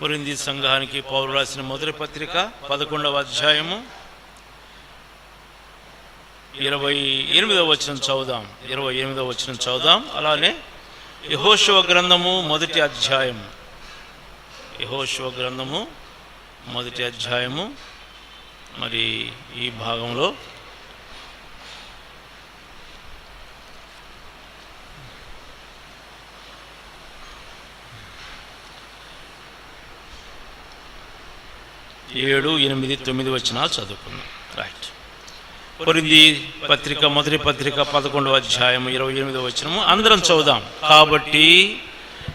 కొరింథీ సంఘానికి పౌలు రాసిన మొదటి పత్రిక 11వ అధ్యాయము 28వ వచనం చదువుదాం. 28వ వచనం చదువుదాం. అలానే యెహోషువ గ్రంథము మొదటి అధ్యాయము, యెహోషువ గ్రంథము మొదటి అధ్యాయము. మరి ఈ భాగంలో ఏడు, 8, 9 వచనాలు చదువుకున్నాం. రైట్. కొరింథీ పత్రిక మొదటి పత్రిక 11వ అధ్యాయము 28వ వచనము అందరం చదువుదాం. కాబట్టి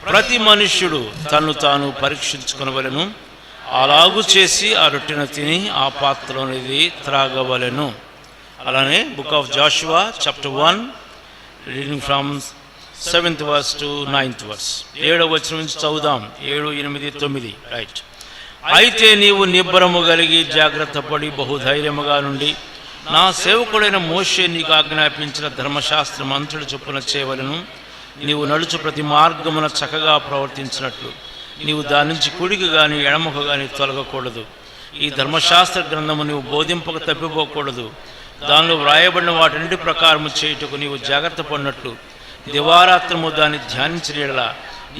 ప్రతి మనుష్యుడు తను తాను పరీక్షించుకొనవలెను, అలాగు చేసి ఆ రొట్టెను తిని ఆ పాత్రలోనిది త్రాగవలెను. అలానే book of Joshua chapter 1 reading from 7th verse to 9th verse. 7వ వచనం నుంచి చదువుదాం. 7, 8, 9. రైట్. అయితే నీవు నిబ్బరము కలిగి జాగ్రత్త పడి బహుధైర్యముగా నుండి నా సేవకుడైన మోషే నీకు ఆజ్ఞాపించిన ధర్మశాస్త్రం అంతటి చొప్పున చేయవలెను. నీవు నడుచు ప్రతి మార్గమున చక్కగా ప్రవర్తించినట్లు నీవు దాని నుంచి కుడికి కానీ ఎడమకు కానీ తొలగకూడదు. ఈ ధర్మశాస్త్ర గ్రంథము నీవు బోధింపక తప్పిపోకూడదు. దానిలో వ్రాయబడిన వాటిన్నిటి ప్రకారము చేయుటకు నీవు జాగ్రత్త పడినట్లు దివారాత్రము దాన్ని ధ్యానించిన యెడల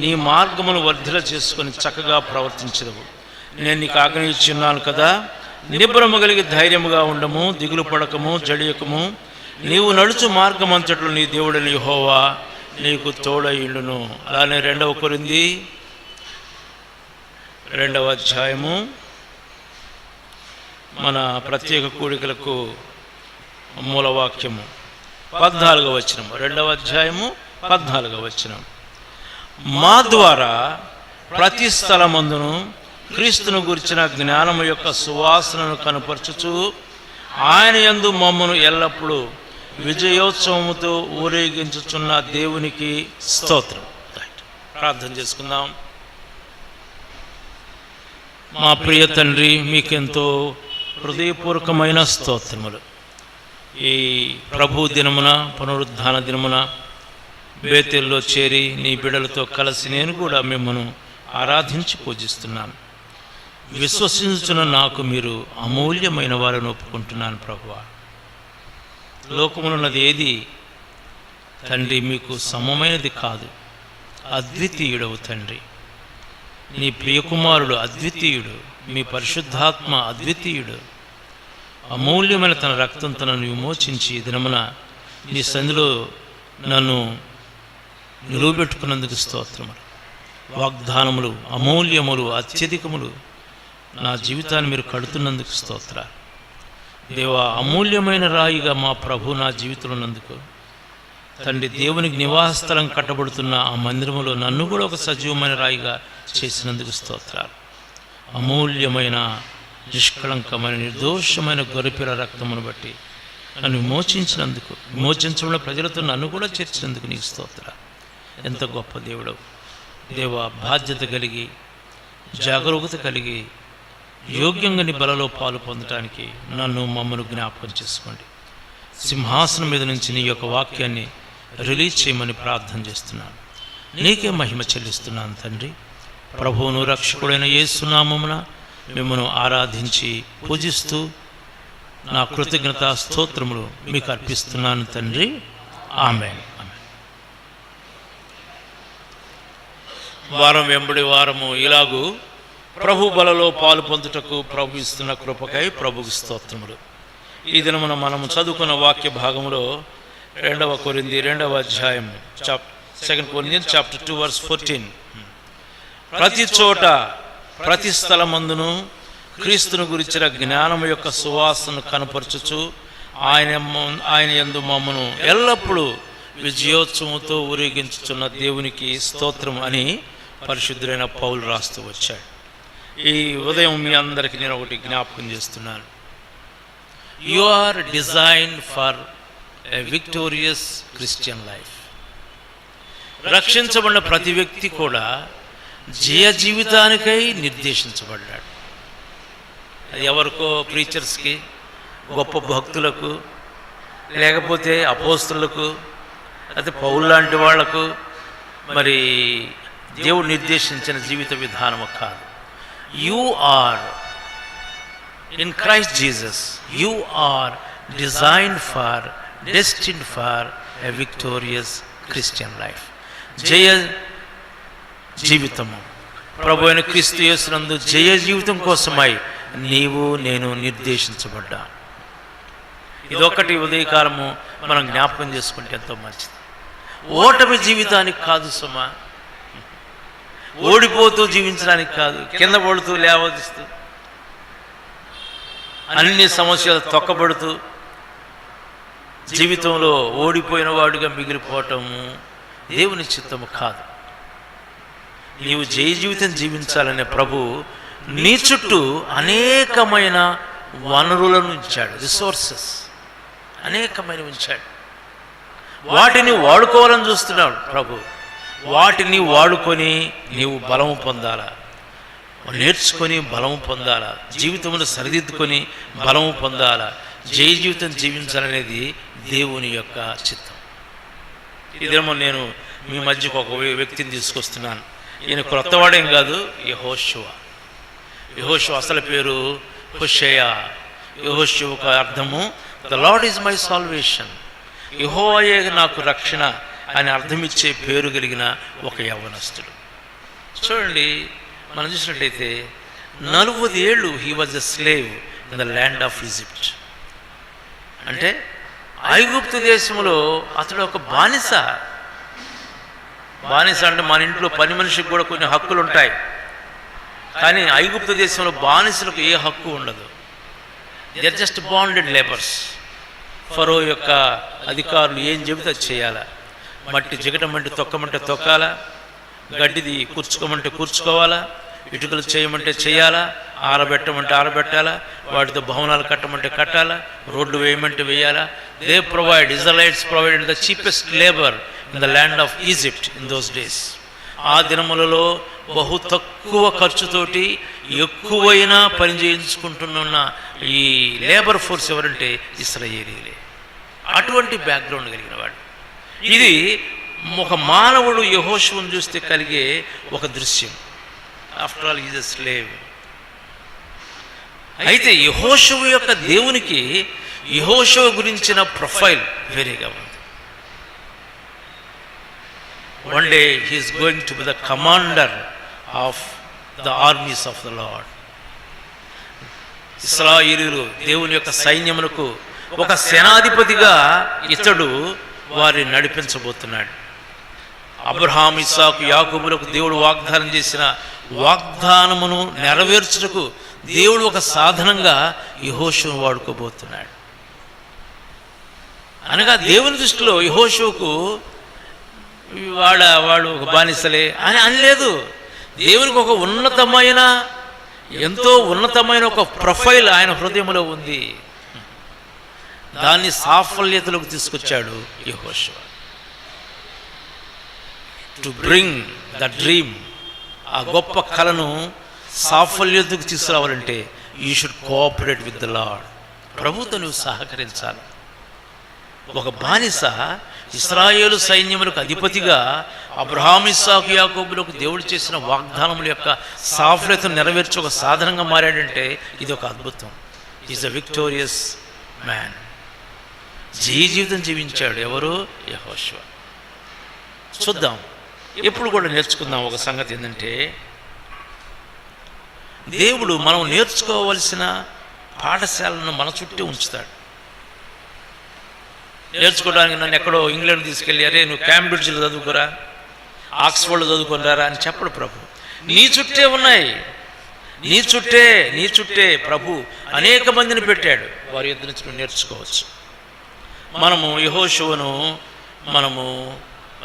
నీ మార్గమును వర్ధిల చేసుకొని చక్కగా ప్రవర్తించదవు. నేను నీకు ఆజ్ఞ ఇచ్చున్నాను కదా. నిబ్బరము కలిగి ధైర్యముగా ఉండము, దిగులు పడకము, జడియకము. నీవు నడుచు మార్గమంతట్లు నీ దేవుడైన యెహోవా నీకు తోడయుండును. అలానే 2వ కొరింథీ 2వ అధ్యాయము మన ప్రత్యేక కూడికలకు మూలవాక్యము 14వ వచనం. 2వ అధ్యాయము 14వ వచనం. మా ద్వారా ప్రతి స్థలమందును క్రీస్తును గురించిన జ్ఞానము యొక్క సువాసనను కనపరచుచు ఆయన యందు మమ్మను ఎల్లప్పుడూ విజయోత్సవముతో ఊరేగించుచున్న దేవునికి స్తోత్రం. ప్రార్థన చేసుకుందాం. మా ప్రియ తండ్రి, మీకెంతో హృదయపూర్వకమైన స్తోత్రములు. ఈ ప్రభు దినమున, పునరుద్ధాన దినమున బేతేల్లో చేరి నీ బిడ్డలతో కలిసి నేను కూడా మిమ్మను ఆరాధించి పూజిస్తున్నాను. విశ్వసించుచున్న నాకు మీరు అమూల్యమైన వారిని ఒప్పుకుంటున్నాను ప్రభువా. లోకమునున్నది ఏది తండ్రి మీకు సమమైనది కాదు. అద్వితీయుడవు తండ్రి. నీ ప్రియకుమారుడు అద్వితీయుడు, మీ పరిశుద్ధాత్మ అద్వితీయుడు. అమూల్యమైన తన రక్తం తనను విమోచించి దినమున నీ సంధిలో నన్ను నిలువబెట్టుకున్నందుకు స్తోత్రములు. వాగ్దానములు అమూల్యములు, అత్యధికములు నా జీవితాన్ని మీరు కడుతున్నందుకు స్తోత్రాలు దేవా. అమూల్యమైన రాయిగా మా ప్రభు నా జీవితంలో ఉన్నందుకు తండ్రి, దేవునికి నివాస స్థలం కట్టబడుతున్న ఆ మందిరములో నన్ను కూడా ఒక సజీవమైన రాయిగా చేసినందుకు స్తోత్రాలు. అమూల్యమైన, నిష్కళంకమైన, నిర్దోషమైన గొర్రెపిల్ల రక్తమును బట్టి నన్ను విమోచించినందుకు, విమోచించడంలో ప్రజలతో నన్ను కూడా చేర్చినందుకు నీకు స్తోత్రాలు. ఎంత గొప్ప దేవుడవు దేవా. బాధ్యత కలిగి, జాగరూకత కలిగి, యోగ్యంగా నీ బలలో పాలు పొందడానికి నన్ను, మమ్మను జ్ఞాపకం చేసుకోండి. సింహాసనం మీద నుంచి నీ యొక్క వాక్యాన్ని రిలీజ్ చేయమని ప్రార్థన చేస్తున్నాను. నీకే మహిమ చెల్లిస్తున్నాను తండ్రి. ప్రభువును రక్షకుడైన యేసు నామమున మిమ్మను ఆరాధించి పూజిస్తూ నా కృతజ్ఞత స్తోత్రములు మీకు అర్పిస్తున్నాను తండ్రి. ఆమేన్. వారం వెంబడి వారము ఇలాగూ ప్రభు బలలో పాలు పొందుటకు ప్రభు ఇస్తున్న కృపకై ప్రభుకు స్తోత్రములు. ఈ దినమున మనము చదువుకున్న వాక్య భాగంలో 2వ కొరింథీ 2వ అధ్యాయం 2 Corinthians chapter 2 verse 14. ప్రతి చోట ప్రతి స్థలమందును క్రీస్తును గురించిన జ్ఞానము యొక్క సువాసనను కనపరచుచు ఆయన యందు మమ్మను ఎల్లప్పుడూ విజయోత్సవంతో ఊరేగించుచున్న దేవునికి స్తోత్రం అని పరిశుద్ధుడైన పౌలు రాస్తూ వచ్చాడు. ఈ ఉదయం మీ అందరికీ నేను ఒకటి జ్ఞాపకం చేస్తున్నాను. You are designed for a victorious Christian life. రక్షించబడిన ప్రతి వ్యక్తి కూడా జయ జీవితానికై నిర్దేశించబడ్డాడు. అది ఎవరికో ప్రీచర్స్కి, గొప్ప భక్తులకు, లేకపోతే అపోస్తులకు, అయితే పౌలు లాంటి వాళ్లకు మరి దేవుడు నిర్దేశించిన జీవిత విధానము కాదు. You are in Christ Jesus. You are designed for, destined for a victorious Christian life. జయ జీవితము ప్రభు అయిన క్రీస్తు యేసునందు జయ జీవితం కోసమై నీవు నేను నిర్దేశించబడ్డా. ఇదొకటి ఉదయకాలము మనం జ్ఞాపకం చేసుకుంటే ఎంతో మంచిది. ఓటమి జీవితానికి కాదు సుమా, ఓడిపోతూ జీవించడానికి కాదు, కింద పడుతూ లేవదిస్తూ అన్ని సమస్యలు తొక్కబడుతూ జీవితంలో ఓడిపోయిన వాడుగా మిగిలిపోవటము దేవుని చిత్తము కాదు. నీవు జయ జీవితం జీవించాలనే ప్రభు నీ చుట్టూ అనేకమైన వనరులను ఉంచాడు, రిసోర్సెస్ అనేకమైన ఉంచాడు. వాటిని వాడుకోవాలని చూస్తున్నాడు ప్రభు. వాటిని వాడుకొని నీవు బలము పొందాలా, నేర్చుకొని బలము పొందాలా, జీవితంలో సరిదిద్దుకొని బలము పొందాలా, జయ జీవితం జీవించాలనేది దేవుని యొక్క చిత్తం. ఇదేమో నేను మీ మధ్యకు ఒక వ్యక్తిని తీసుకొస్తున్నాను. ఈయన క్రొత్తవాడేం కాదు, యెహోషువ. యెహోషువ అసలు పేరు హోషేయ. యెహోషువకు అర్థము the lord is my salvation, యెహోవాయే నాకు రక్షణ అని అర్థమిచ్చే పేరు కలిగిన ఒక యవ్వనస్తుడు. చూడండి, మనం చూసినట్లయితే 40 ఏళ్ళు he was a slave in the land of Egypt. అంటే ఐగుప్తు దేశంలో అతడు ఒక బానిస. బానిస అంటే మన ఇంట్లో పని మనిషికి కూడా కొన్ని హక్కులు ఉంటాయి, కానీ ఐగుప్తు దేశంలో బానిసలకు ఏ హక్కు ఉండదు. They are just bonded labours. Pharaoh యొక్క అధికారులు ఏం చెబితే చేయాలా. మట్టి జిగటమంటే తొక్కమంటే తొక్కాలా, గడ్డిది కూర్చుకోమంటే కూర్చుకోవాలా, ఇటుకలు చేయమంటే చేయాలా, ఆరబెట్టమంటే ఆరబెట్టాలా, వాటితో భవనాలు కట్టమంటే కట్టాలా, రోడ్లు వేయమంటే వేయాలా. They provide, Israelites provided the cheapest labour in the land of Egypt in those days. ఆ దినములలో బహు తక్కువ ఖర్చుతోటి ఎక్కువైనా పని చేయించుకుంటున్న ఈ లేబర్ ఫోర్స్ ఎవరంటే ఇశ్రాయేలీలే. అటువంటి బ్యాక్గ్రౌండ్ కలిగిన వాడు. ఇది ఒక మానవుడు యెహోషువను చూస్తే కలిగే ఒక దృశ్యం. After all is a slave. అయితే యెహోషువ యొక్క దేవునికి యెహోషువ గురించిన ప్రొఫైల్ వేరేగా ఉంది. One day he is going to be the commander of the armies of the Lord. ఇశ్రాయేలీయులు దేవుని యొక్క సైన్యమునకు ఒక సేనాధిపతిగా ఇతడు వారిని నడిపించబోతున్నాడు. అబ్రహాము, ఇస్సాకు, యాకోబులకు దేవుడు వాగ్దానం చేసిన వాగ్దానమును నెరవేర్చుటకు దేవుడు ఒక సాధనంగా యెహోషువను వాడుకోబోతున్నాడు. అనగా దేవుని దృష్టిలో యెహోషువకు వాడు ఒక బానిసలే అని అనలేదు. దేవునికి ఒక ఉన్నతమైన, ఎంతో ఉన్నతమైన ఒక ప్రొఫైల్ ఆయన హృదయంలో ఉంది. దాన్ని సాఫల్యతలోకి తీసుకొచ్చాడు యెహోషువ. టు బ్రింగ్ ద డ్రీమ్, ఆ గొప్ప కళను సాఫల్యతకు తీసుకురావాలంటే you should cooperate with the lord. ప్రభుతో నువ్వు సహకరించాలి. ఒక బానిస ఇశ్రాయేలు సైన్యములకు అధిపతిగా అబ్రహాము, ఇస్సాకు, యాకోబులకు దేవుడు చేసిన వాగ్దానముల యొక్క సాఫల్యతను నెరవేర్చి ఒక సాధనంగా మారాడంటే ఇది ఒక అద్భుతం. Is a victorious man. జయ జీవితం జీవించాడు. ఎవరు? యెహోషువ. చూద్దాం, ఎప్పుడు కూడా నేర్చుకుందాం ఒక సంగతి ఏంటంటే, దేవుడు మనం నేర్చుకోవలసిన పాఠశాలను మన చుట్టూ ఉంచుతాడు. నేర్చుకోవడానికి నన్ను ఎక్కడో ఇంగ్లాండ్ తీసుకెళ్ళి, అరే నువ్వు క్యాంబ్రిడ్జ్లో చదువుకోరా, ఆక్స్ఫర్డ్లో చదువుకున్నారా అని చెప్పడు ప్రభు. నీ చుట్టే ఉన్నాయి, నీ చుట్టే ప్రభు అనేక మందిని పెట్టాడు. వారి యొద్ద నుంచి నువ్వు నేర్చుకోవచ్చు. మనము యెహోషువను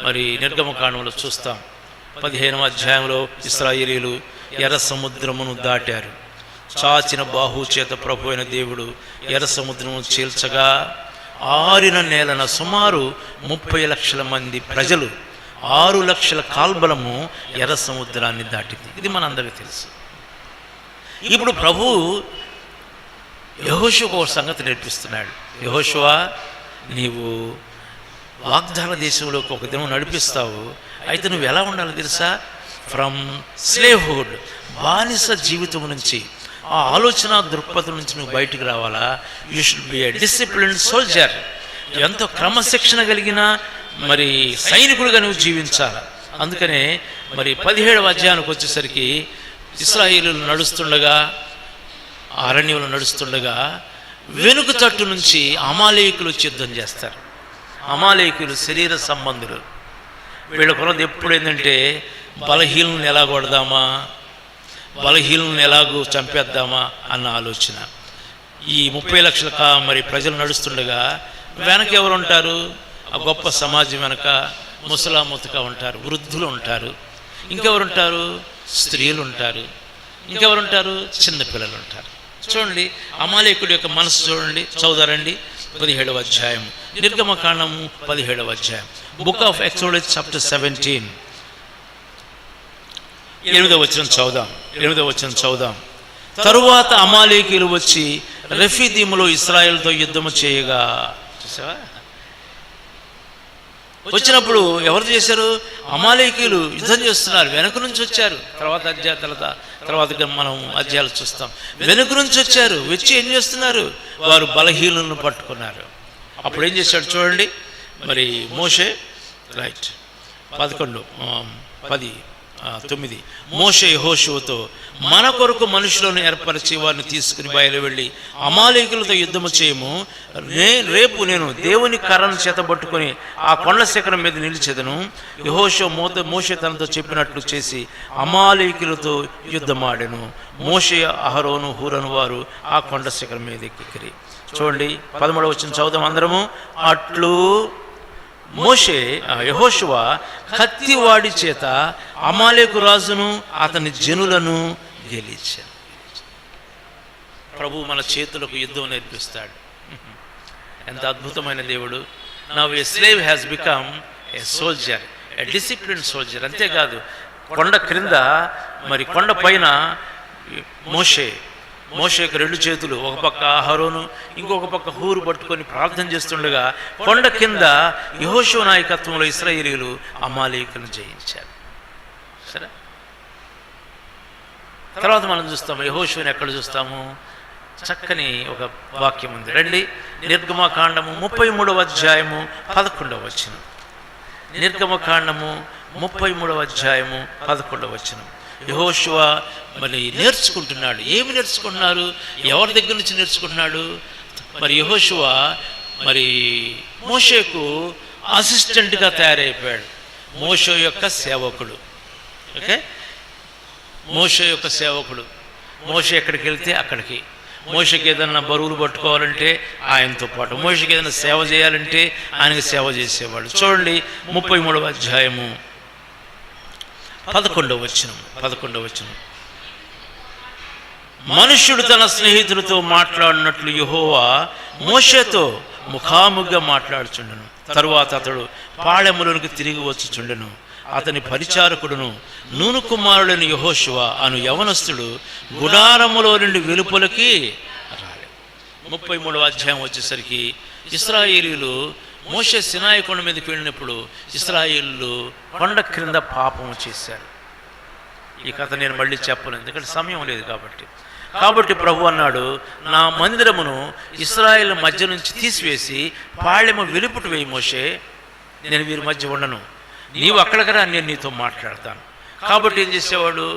మరి నిర్గమకాండంలో చూస్తాం. 15వ అధ్యాయంలో ఇశ్రాయేలీయులు ఎర్ర సముద్రమును దాటారు. చాచిన బాహు చేత ప్రభు అయిన దేవుడు ఎర్ర సముద్రము చీల్చగా ఆరిన నేలన సుమారు 30 లక్షల మంది ప్రజలు, 6 లక్షల కాల్బలము ఎర్ర సముద్రాన్ని దాటింది. ఇది మనందరికీ తెలుసు. ఇప్పుడు ప్రభు యెహోషువకు ఒక సంగతి నేర్పిస్తున్నాడు. యెహోషువ, నీవు వాగ్దాన దేశంలోకి ఒక దినం నడిపిస్తావు. అయితే నువ్వు ఎలా ఉండాలి తెలుసా? ఫ్రమ్ స్లేవ్హుడ్, బానిస జీవితం నుంచి, ఆ ఆలోచన దృక్పథం నుంచి నువ్వు బయటికి రావాలా. You should be A disciplined soldier. ఎంతో క్రమశిక్షణ కలిగిన మరి సైనికుడిగా నువ్వు జీవించాలి. అందుకనే మరి 17వ అధ్యాయానికి వచ్చేసరికి ఇశ్రాయేలీయులు నడుస్తుండగా, అరణ్యంలో నడుస్తుండగా వెనుక తట్టు నుంచి అమాలేకులు వచ్చి యుద్ధం చేస్తారు. అమాలేకులు శరీర సంబంధులు. వీళ్ళ కొలది ఎప్పుడు ఏంటంటే బలహీనులను ఎలా కొడదామా, బలహీనులను ఎలాగూ చంపేద్దామా అన్న ఆలోచన. ఈ 30 లక్షల మరి ప్రజలు నడుస్తుండగా వెనక ఎవరు ఉంటారు? ఆ గొప్ప సమాజం వెనక ముసలాముతగా ఉంటారు, వృద్ధులు ఉంటారు, ఇంకెవరు ఉంటారు? స్త్రీలు ఉంటారు, ఇంకెవరు ఉంటారు? చిన్నపిల్లలు ఉంటారు. చూడండి అమాలేకుడి యొక్క మనసు చూడండి. చదువుదారండి 17వ అధ్యాయం, నిర్గమకాండము 17వ అధ్యాయం, బుక్ ఆఫ్ ఎక్సోడస్ చాప్టర్ 17, 8వ వచనం చదువుదాం. 8వ వచనం చదువుదాం. తరువాత అమాలేకీయులు వచ్చి రెఫీదీములో ఇశ్రాయేలుతో యుద్ధము చేయగా, చూసావా? వచ్చినప్పుడు ఎవరు చేశారు? అమాలేకీయులు యుద్ధం చేస్తున్నారు. వెనుక నుంచి వచ్చారు. తర్వాత మనం అధ్యాయాలు చూస్తాం. వెనుక నుంచి వచ్చారు. వచ్చి ఏం చేస్తున్నారు? వారు బలహీనులను పట్టుకున్నారు. అప్పుడు ఏం చేశాడు చూడండి. మరి మోషే రైట్ 11:9 మోషే యెహోషువతో, మన కొరకు మనుషులను ఏర్పరిచి వారిని తీసుకుని బయలు వెళ్ళి అమాలేకులతో యుద్ధము చేయము. రేపు నేను దేవుని కర్రను చేతబట్టుకొని ఆ కొండ శిఖరం మీద నిలిచెదను. యెహోషువ మోషే తనతో చెప్పినట్లు చేసి అమాలేకులతో యుద్ధమాడెను. మోషే, అహరోను, హూరను వారు ఆ కొండ శిఖరం మీద ఎక్కిరి. చూడండి 13వ వచనం చదువుదాం అందరము. అట్లు మోషే యెహోషువ కత్తివాడి చేత అమాలేకు రాజును అతని జనులను గెలిచాడు. ప్రభు మన చేతులకు యుద్ధం నేర్పిస్తాడు. ఎంత అద్భుతమైన దేవుడు. Now a slave has become a soldier, A discipline soldier. అంతేకాదు కొండ క్రింద మరి కొండ పైన మోషేకు 2 చేతులు, ఒక పక్క అహరోను, ఇంకొక పక్క హూరు పట్టుకొని ప్రార్థన చేస్తుండగా కొండ కింద యెహోషువ నాయకత్వంలో ఇశ్రాయేలీయులు అమాలేకులను జయించారు. సరే, తర్వాత మనం చూస్తాము యెహోషువని ఎక్కడ చూస్తాము? చక్కని ఒక వాక్యం ఉంది. రండి, నిర్గమకాండము 33వ అధ్యాయము 11వ వచనం. నిర్గమకాండము 33వ అధ్యాయము 11వ వచనం. యెహోషువ మరి నేర్చుకుంటున్నాడు. ఏమి నేర్చుకుంటున్నారు? ఎవరి దగ్గర నుంచి నేర్చుకుంటున్నాడు? మరి యెహోషువ మరి మోషేకు అసిస్టెంట్గా తయారైపోయాడు. మోషే యొక్క సేవకుడు. ఓకే, మోషే యొక్క సేవకుడు. మోషే ఎక్కడికి వెళ్తే అక్కడికి. మోషేకి ఏదన్నా బరువులు పట్టుకోవాలంటే ఆయనతో పాటు, మోషేకి ఏదైనా సేవ చేయాలంటే ఆయనకి సేవ చేసేవాడు. చూడండి 33వ అధ్యాయము 11వ వచనం. మనుష్యుడు తన స్నేహితులతో మాట్లాడినట్లు యెహోవా మోషేతో ముఖాముఖిగా మాట్లాడుచుండెను. తరువాత అతడు పాళెములోనికి తిరిగి వచ్చుచుండెను. అతని పరిచారకుడును నూను కుమారుడైన యెహోషువ అను యవనస్తుడు గుడారములో నుండి వెలుపలికి రాలేదు. 33వ అధ్యాయం వచ్చేసరికి ఇశ్రాయేలీయులు మోషే సినాయి కొండ మీదకి వెళ్ళినప్పుడు ఇశ్రాయేలీయులు కొండ క్రింద పాపం చేశారు. ఈ కథ నేను మళ్ళీ చెప్పను, ఎందుకంటే సమయం లేదు కాబట్టి ప్రభు అన్నాడు, నా మందిరమును ఇశ్రాయేలు మధ్య నుంచి తీసివేసి పాళెము వెలుపుటు వేయి మోషే, నేను వీరి మధ్య ఉండను, నీవు అక్కడికి రా, నేను నీతో మాట్లాడతాను. కాబట్టి ఏం చేసేవాడు?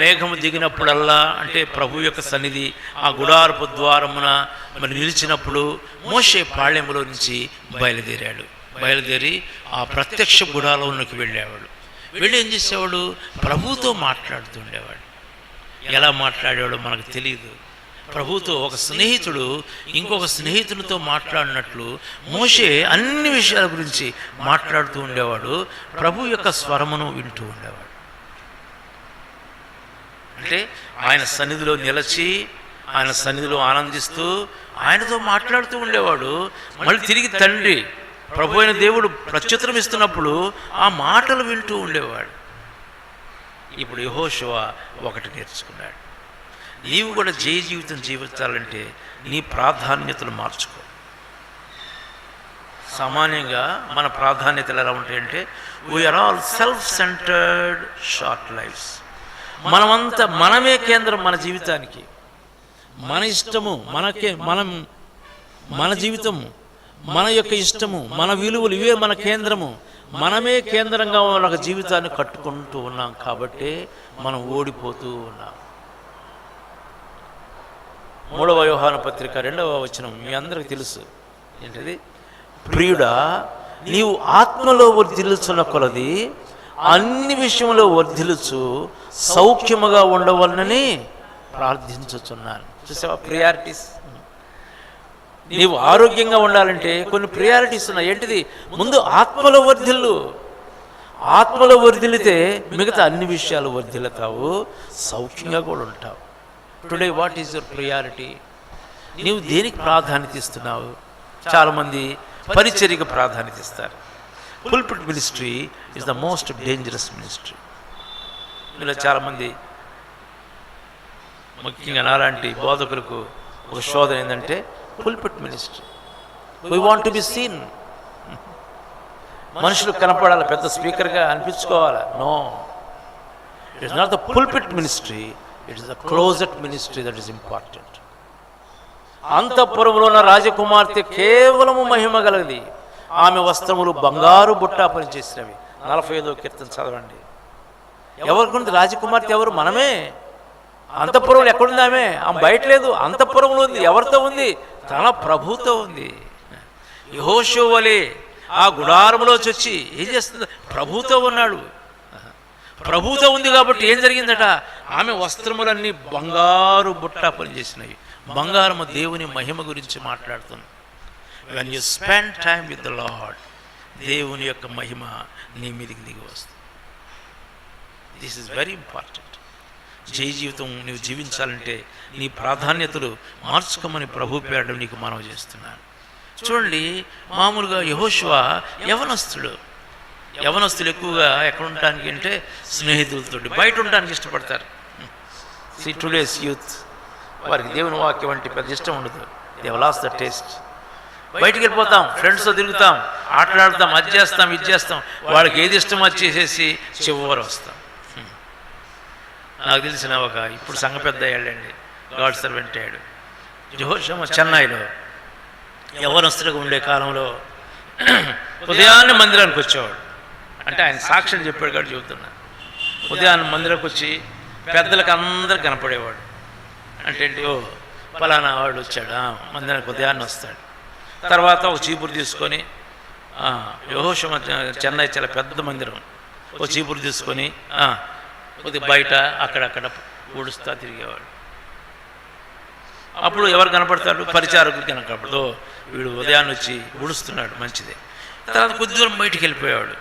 మేఘము దిగినప్పుడల్లా, అంటే ప్రభు యొక్క సన్నిధి ఆ గుడారపు ద్వారమున మరి నిలిచినప్పుడు మోషే పాళెములో నుంచి బయలుదేరి ఆ ప్రత్యక్ష గుడారంలోకి వెళ్ళేవాడు. వెళ్ళి ఏం చేసేవాడు? ప్రభువుతో మాట్లాడుతూ ఉండేవాడు. ఎలా మాట్లాడేవాడో మనకు తెలియదు. ప్రభుతో ఒక స్నేహితుడు ఇంకొక స్నేహితునితో మాట్లాడినట్లు మోషే అన్ని విషయాల గురించి మాట్లాడుతూ ఉండేవాడు. ప్రభు యొక్క స్వరమును వింటూ ఉండేవాడు. అంటే ఆయన సన్నిధిలో నిలిచి, ఆయన సన్నిధిలో ఆనందిస్తూ ఆయనతో మాట్లాడుతూ ఉండేవాడు. మళ్ళీ తిరిగి తండ్రి ప్రభు అయిన దేవుడు ప్రత్యుత్తరం ఇస్తున్నప్పుడు ఆ మాటలు వింటూ ఉండేవాడు. ఇప్పుడు యెహోషువ ఒకటి నేర్చుకున్నాడు. నీవు కూడా జీవితం జీవించాలంటే నీ ప్రాధాన్యతలు మార్చుకో. సామాన్యంగా మన ప్రాధాన్యతలు ఎలా ఉంటాయంటే we're all self centred short lifes. మనమంతా మనమే కేంద్రం మన జీవితానికి. మన ఇష్టము మనకే, మన జీవితము, మన యొక్క ఇష్టము, మన విలువలు ఇవే మన కేంద్రము. మనమే కేంద్రంగా ఉన్న జీవితాన్ని కట్టుకుంటూ ఉన్నాం కాబట్టి మనం ఓడిపోతూ ఉన్నాం. 3వ యోహాను పత్రిక 2వ వచనం మీ అందరికీ తెలుసు. ఏంటిది? ప్రియుడా, నీవు ఆత్మలో వర్ధిల్లుచున్న కొలది అన్ని విషయంలో వర్ధిల్లుచు సౌఖ్యముగా ఉండవలనని ప్రార్థించుచున్నాను. చూసావా ప్రియారిటీస్? నీవు ఆరోగ్యంగా ఉండాలంటే కొన్ని ప్రియారిటీస్ ఉన్నాయి. ఏంటిది? ముందు ఆత్మలో వర్ధిల్లు. ఆత్మలో వర్ధిల్లితే మిగతా అన్ని విషయాలు వర్ధిల్లుతావు, సౌఖ్యంగా కూడా ఉంటావు. Today what is your priority? నీవు దేనికి ప్రాధాన్యత ఇస్తున్నావు? చాలామంది పరిచర్యకు ప్రాధాన్యత ఇస్తారు. Pulpit ministry is the most dangerous ministry. ఇలా చాలామంది, ముఖ్యంగా నాలాంటి బోధకులకు ఒక శోధన ఏంటంటే pulpit ministry. We want to be seen. మనుషులు కనపడాలి, పెద్ద స్పీకర్గా అనిపించుకోవాలి. No, it is not the pulpit ministry, it is the closet ministry that is important. అంతఃపురంలో ఉన్న రాజకుమార్తె కేవలము మహిమ గలది. ఆమె వస్త్రములు బంగారు బుట్ట పనిచేసినవి. 45వ కీర్తన చదవండి. ఎవరికి రాజకుమార్తె? ఎవరు? మనమే. అంతఃపురంలో ఎక్కడుంది ఆమె? బయట లేదు, అంతఃపురంలో ఉంది. ఎవరితో ఉంది? తన ప్రభుతో ఉంది. యెహోషువ వలె ఆ గుడారంలో వచ్చి ఏం చేస్తుంది? ప్రభుతో ఉన్నాడు. ప్రభుతో ఉంది కాబట్టి ఏం జరిగిందట? ఆమె వస్త్రములన్నీ బంగారు బుట్ట పనిచేసినవి. బంగారము దేవుని మహిమ గురించి మాట్లాడుతుంది. When you spend time with the Lord, దేవుని యొక్క మహిమ నీ మీదికి దిగి వస్తుంది. This is very important. జయ జీవితం నువ్వు జీవించాలంటే నీ ప్రాధాన్యతలు మార్చుకోమని ప్రభు పేరడం నీకు మనవి చేస్తున్నాను. చూడండి, మామూలుగా యెహోషువ యవనస్తులు ఎక్కువగా ఎక్కడ ఉండటానికి అంటే స్నేహితులతో బయట ఉండడానికి ఇష్టపడతారు. సి టుడేస్ యూత్, వారికి దేవుని వాక్యం అంటే పెద్ద ఇష్టం ఉండదు. They have lost the taste. బయటికి వెళ్ళిపోతాం, ఫ్రెండ్స్తో తిరుగుతాం, ఆటలాడతాం, అది చేస్తాం, ఇది చేస్తాం. వాళ్ళకి ఏది ఇష్టం వచ్చేసేసి చివరి వస్తాం. నాకు తెలిసిన ఇప్పుడు సంఘ పెద్ద అయ్యాడండి, గాడ్ సర్వెంట్ అయ్యాడు. యెహోషువ చెన్నైలో యవనస్తులుగా ఉండే కాలంలో ఉదయాన్నే మందిరానికి వచ్చేవాడు. అంటే ఆయన సాక్ష్యం చెప్పాడు కాబట్టి చెబుతున్నా. ఉదయాన్నే మందిరానికి వచ్చి పెద్దలకు అందరు కనపడేవాడు. అంటే ఓ పలానా వాడు వచ్చాడు, మందిరానికి ఉదయాన్నే వస్తాడు. తర్వాత ఒక చీపురు తీసుకొని, యెహోషువ చెన్నై చాలా పెద్ద మందిరం, ఒక చీపురు తీసుకొని కొద్ది బయట అక్కడక్కడ ఊడుస్తా తిరిగేవాడు. అప్పుడు ఎవరు కనపడతాడు? పరిచారకులు కనపడదు. వీడు ఉదయాన్నే వచ్చి ఊడుస్తున్నాడు, మంచిదే. తర్వాత కొద్ది దూరం బయటికి వెళ్ళిపోయేవాడు.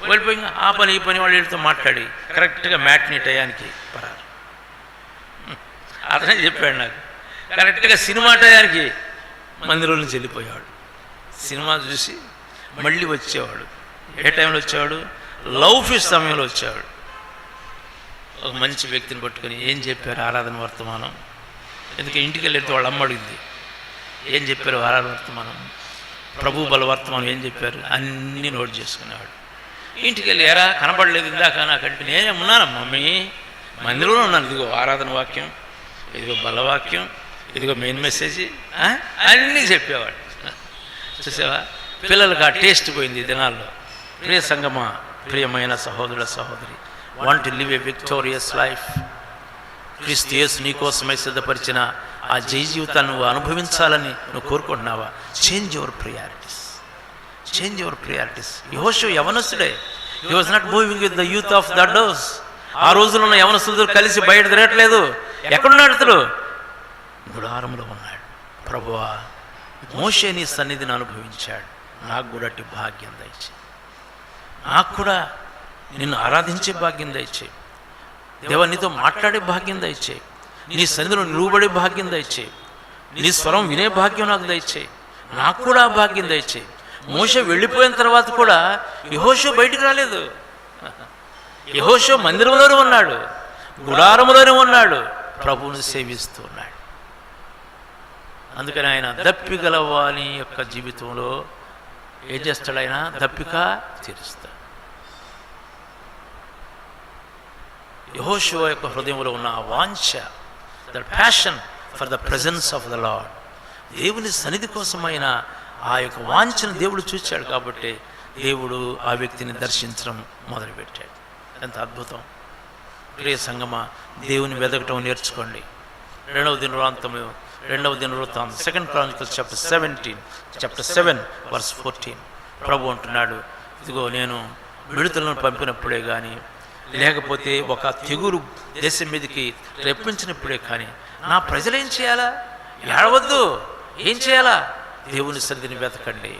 వెళ్ళిపోయి ఆ పని ఈ పని వాళ్ళతో మాట్లాడి కరెక్ట్గా మ్యాట్నీ టయానికి పరారు. అతనే చెప్పాడు నాకు. కరెక్ట్గా సినిమా టయానికి మందిరం నుంచి వెళ్ళిపోయేవాడు. సినిమా చూసి మళ్ళీ వచ్చేవాడు. ఏ టైంలో వచ్చేవాడు? లవ్ ఫీస్ట్ సమయంలో వచ్చేవాడు. ఒక మంచి వ్యక్తిని పట్టుకొని ఏం చెప్పారు ఆరాధన వర్తమానం? ఎందుకంటే ఇంటికి వెళ్ళితే వాళ్ళ అమ్మ అడిగింది, ఏం చెప్పారు ఆరాధన వర్తమానం, ప్రభు బల వర్తమానం ఏం చెప్పారు? అన్నీ నోట్ చేసుకునేవాడు. ఇంటికి వెళ్ళి ఎరా కనపడలేదు ఇందాక నాకంటే, నేనే ఉన్నాను మమ్మీ, మందిరంలో ఉన్నాను, ఇదిగో ఆరాధన వాక్యం, ఇదిగో బలవాక్యం, ఇదిగో మెయిన్ మెసేజ్ అన్నీ చెప్పేవాడు. చూసావా, పిల్లలకు ఆ టేస్ట్ పోయింది ఈ దినాల్లో. ప్రియ సంగమా, ప్రియమైన సహోదరుల సహోదరి, want to live A victorious life. క్రీస్తు యేసు నీకోసమై సిద్ధపరిచిన ఆ జయ జీవితాన్ని నువ్వు అనుభవించాలని నువ్వు కోరుకుంటున్నావా? Change your priorities, change your priorities. యెహోషువ యవనస్తుడే. He was not moving with the youth of the those. ఆ రోజుల్లో ఉన్న యవనస్తులతో కలిసి బయట తిరగట్లేదు. ఎక్కడున్నాడు అతడు? గుడారంలో ఉన్నాడు. ప్రభువా, మోషే నీ సన్నిధిని అనుభవించాడు, నాకు కూడా అట్టి భాగ్యం దయచేయి. నాకు కూడా నిన్ను ఆరాధించే భాగ్యం దయచేయి. దేవా, నీతో మాట్లాడే భాగ్యం దయచేయి. నీ సన్నిధిలో నిలువబడే భాగ్యం దయచేయి. నీ స్వరం వినే భాగ్యం నాకు దయచేయి. నాకు కూడా ఆ భాగ్యం దయచేయి. మోషే వెళ్ళిపోయిన తర్వాత కూడా యెహోషువ బయటికి రాలేదు. యెహోషువ మందిరంలోనే ఉన్నాడు, గుడారంలోనే ఉన్నాడు, ప్రభువుని సేవిస్తూ ఉన్నాడు. అందుకని ఆయన దప్పిగల వాని యొక్క జీవితంలో ఏం చేస్తాడు ఆయన? దప్పిక తీరుస్తాడు. యెహోషువ యొక్క హృదయంలో ఉన్న ఆ వాంఛ, the passion for the presence of the Lord, దేవుని సన్నిధి కోసమైన ఆ యొక్క వాంఛను దేవుడు చూశాడు కాబట్టి దేవుడు ఆ వ్యక్తిని దర్శించడం మొదలుపెట్టాడు. ఎంత అద్భుతం! ప్రియ సంగమా, దేవుని వెదకటం నేర్చుకోండి. రెండవ దినవృత్తాంతం 2 Chronicles chapter 7 verse 14 ప్రభు అంటున్నాడు, ఇదిగో నేను మిడతలను పంపినప్పుడే కానీ, లేకపోతే ఒక తెగులు దేశం మీదకి రెప్పించినప్పుడే కానీ నా ప్రజలు ఏం చేయాలా? ఏడవద్దు. ఏం చేయాలా? దేవుని సన్నిధిని వెతకండి,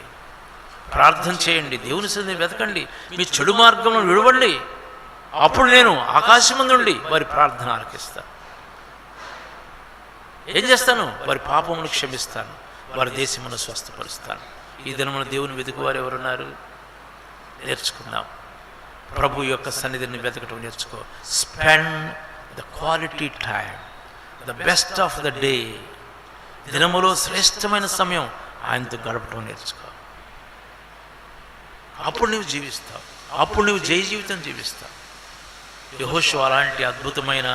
ప్రార్థన చేయండి, దేవుని సన్నిధిని వెతకండి, మీ చెడు మార్గంలో విడవండి. అప్పుడు నేను ఆకాశమందుండి వారి ప్రార్థన ఆలకిస్తాను. ఏం చేస్తాను? వారి పాపమును క్షమిస్తాను, వారి దేశమును స్వస్థపరుస్తాను. ఈ దినమున దేవుని వెతుకువారు ఎవరున్నారు? నేర్చుకుందాం. ప్రభు యొక్క సన్నిధిని వెతకటం నేర్చుకో. Spend the quality time, the best of the day. దినములో శ్రేష్టమైన సమయం ఆయనతో గడపటం నేర్చుకో. అప్పుడు నువ్వు జీవిస్తావు, అప్పుడు నువ్వు జయ జీవితం జీవిస్తావు. యెహోషువ అలాంటి అద్భుతమైన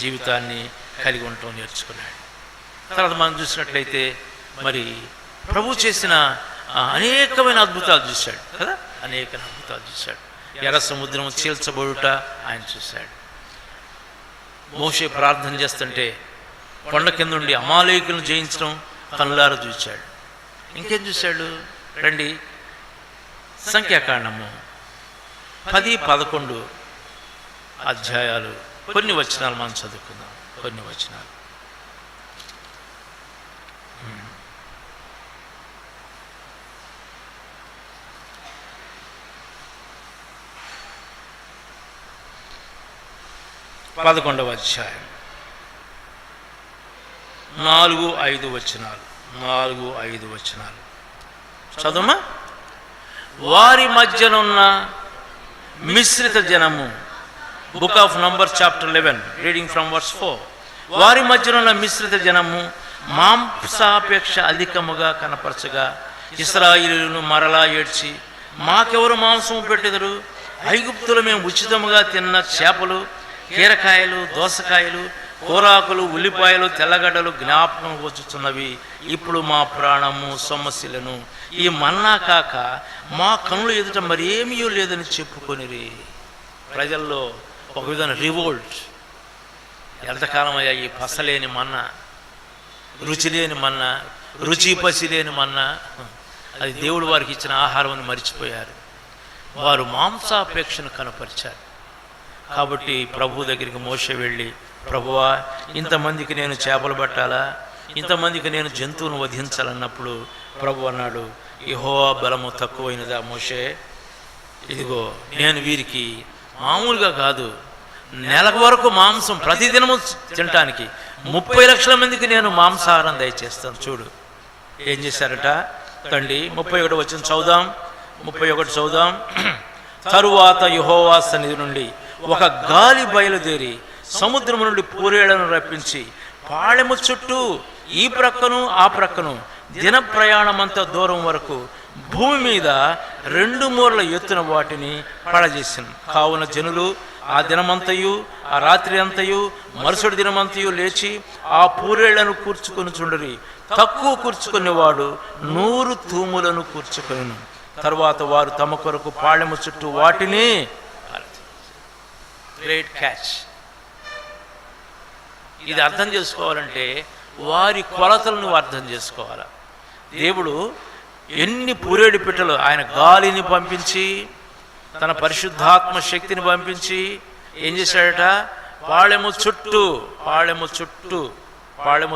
జీవితాన్ని కలిగి ఉండటం నేర్చుకున్నాడు. తర్వాత మనం చూసినట్లయితే మరి ప్రభు చేసిన అనేకమైన అద్భుతాలు చూశాడు కదా, అనేక అద్భుతాలు చూశాడు. ఎర్ర సముద్రం చీల్చబడుట ఆయన చూశాడు. మోషే ప్రార్థన చేస్తుంటే కొండ కింద ఉండి అమాలేకులను జయించడం కనులారా చూశాడు. ఇంకేం చూశాడు? రండి, సంఖ్యాకాండము 10-11 అధ్యాయాలు, కొన్ని వచనాలు మనం చదువుకుందాం. కొన్ని వచనాలు. పదకొండవ అధ్యాయం 4-5 వచనాలు. 4-5 వచనాలు చదువుమా. వారి మధ్యనున్న మిశ్రిత జనము, book of number chapter 11 reading from verse 4. వారి మధ్యనున్న మిశ్రిత జనము మాంసాపేక్ష అధికముగా కనపరచగా ఇశ్రాయేలీయులను మరలా ఏడ్చి, మాకెవరు మాంసము పెట్టెదరు? ఐగుప్తులు మేము ఉచితముగా తిన్న చేపలు, కీరకాయలు, దోసకాయలు, కూరాకులు, ఉల్లిపాయలు, తెల్లగడ్డలు జ్ఞాపకం వచ్చుతున్నవి. ఇప్పుడు మా ప్రాణము సొమ్మసిలను. ఈ మన్నా కాక మా కనులు ఎదుట మరేమీ లేదని చెప్పుకొనిరి. ప్రజల్లో ఒక విధమైన రివోల్ట్. ఎంతకాలం అయ్యా ఈ పసలేని మన్నా, రుచి లేని మన్నా, రుచి పసి లేని మన్నా, అది దేవుడు వారికి ఇచ్చిన ఆహారం అని మర్చిపోయారు. వారు మాంసాపేక్షను కనపరిచారు. కాబట్టి ప్రభు దగ్గరికి మోషే వెళ్ళి, ప్రభువా, ఇంతమందికి నేను చేపలు పట్టాలా? ఇంతమందికి నేను జంతువును వధించాలన్నప్పుడు ప్రభు అన్నాడు, యెహోవా బలము తక్కువైనదా మోషే? ఇదిగో నేను వీరికి మామూలుగా కాదు, నెల వరకు మాంసం ప్రతిదినము తినటానికి 30 లక్షల మందికి నేను మాంసాహారం దయచేస్తాను. చూడు ఏం చేశారట. తండ్రి 31 వచనం చదువుదాం. 31 చదువుదాం. తరువాత యెహోవా సన్నిధి నుండి ఒక గాలి బయలుదేరి సముద్రము నుండి పూరేళ్లను రప్పించి పాళెము చుట్టూ ఈ ప్రక్కను ఆ ప్రక్కను దిన ప్రయాణమంత దూరం వరకు భూమి మీద 2 మూరల ఎత్తున వాటిని పడజేసాను. కావున జనులు ఆ దినమంతయు, ఆ రాత్రి అంతయు, మరుసటి దినమంతయు లేచి ఆ పూరేళ్లను కూర్చుకొని చుండరి. తక్కువ కూర్చుకునేవాడు 100 తూములను కూర్చుకొనెను. తరువాత వారు తమ కొరకు పాళెము చుట్టూ వాటిని. Great catch. ఇది అర్థం చేసుకోవాలంటే వారి కొలతలు నువ్వు అర్థం చేసుకోవాలి. దేవుడు ఎన్ని పూరేడు పిట్టలు, ఆయన గాలిని పంపించి, తన పరిశుద్ధాత్మ శక్తిని పంపించి ఏం చేశాడట? పాళెము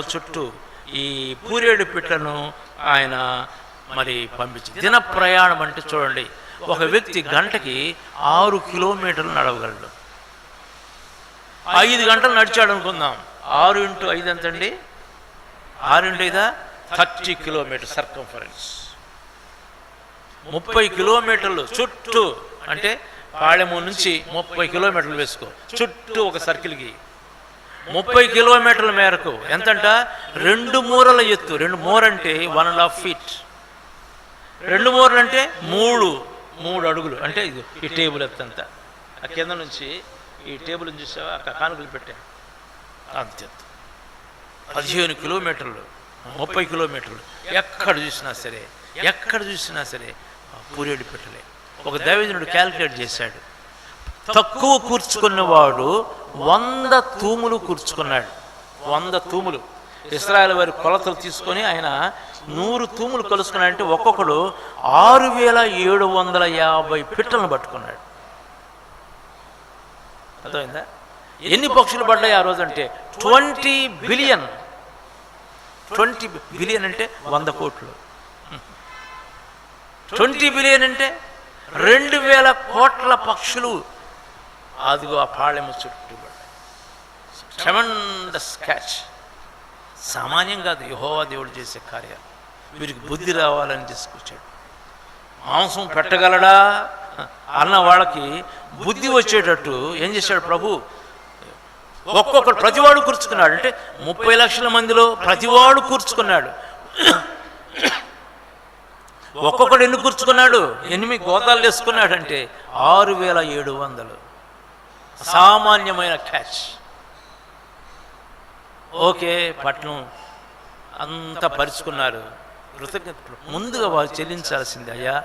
చుట్టూ ఈ పూరేడు పిట్టను ఆయన మరి పంపించి. దిన ప్రయాణం అంటే చూడండి, ఒక వ్యక్తి గంటకి 6 కిలోమీటర్లు నడవగలడు. 5 గంటలు నడిచాడు అనుకుందాం. 6 × 5 ఎంతండి? 6 × 5 30 కిలోమీటర్ సర్కంఫరెన్స్. 30 కిలోమీటర్లు చుట్టూ, అంటే పాళెము నుంచి 30 కిలోమీటర్లు వేసుకో, చుట్టూ ఒక సర్కిల్కి 30 కిలోమీటర్ల మేరకు ఎంతంట? 2 మూరల ఎత్తు. 2 మూర అంటే 1.5 feet. 2 మూరలు అంటే 3 అడుగులు, అంటే ఇది ఈ టేబుల్ ఎత్తంతా. ఆ కింద నుంచి ఈ టేబుల్ చూసావా, అక్కడ కానుకలు పెట్టాను అంతే. 15 కిలోమీటర్లు, 30 కిలోమీటర్లు, ఎక్కడ చూసినా సరే పూరేడు పెట్టలే. ఒక దైవజనుడు క్యాల్కులేట్ చేశాడు, తక్కువ కూర్చుకున్నవాడు 100 తూములు కూర్చుకున్నాడు. 100 తూములు. ఇశ్రాయేలు వారి కొలతలు తీసుకొని ఆయన 100 తూములు కలుసుకున్నాడంటే ఒక్కొక్కడు 6750 పిట్టలను పట్టుకున్నాడు. అర్థమైందా? ఎన్ని పక్షులు పడ్డాయి ఆ రోజు అంటే 20 బిలియన్. 20 బిలియన్ అంటే 100 కోట్లు. 20 బిలియన్ అంటే 2000 కోట్ల పక్షులు అదిగో ఆ పాళెము చుట్టూ పడ్డాయి. Tremendous catch. సామాన్యం కాదు యెహోవా దేవుడు చేసే కార్యాలు. వీరికి బుద్ధి రావాలని తీసుకొచ్చాడు. మాంసం పెట్టగలడా అన్న వాళ్ళకి బుద్ధి వచ్చేటట్టు ఏం చేశాడు ప్రభు? ఒక్కొక్కడు ప్రతివాడు కూర్చుకున్నాడు. అంటే 30 లక్షల మందిలో ప్రతివాడు కూర్చుకున్నాడు. ఒక్కొక్కడు ఎన్ని కూర్చుకున్నాడు? 8 గోతాలు వేసుకున్నాడంటే 6700. సామాన్యమైన క్యాచ్. ఓకే, పట్నం అంతా పరుచుకున్నారు. కృతజ్ఞతలు ముందుగా వారు చెల్లించాల్సింది, అయ్యా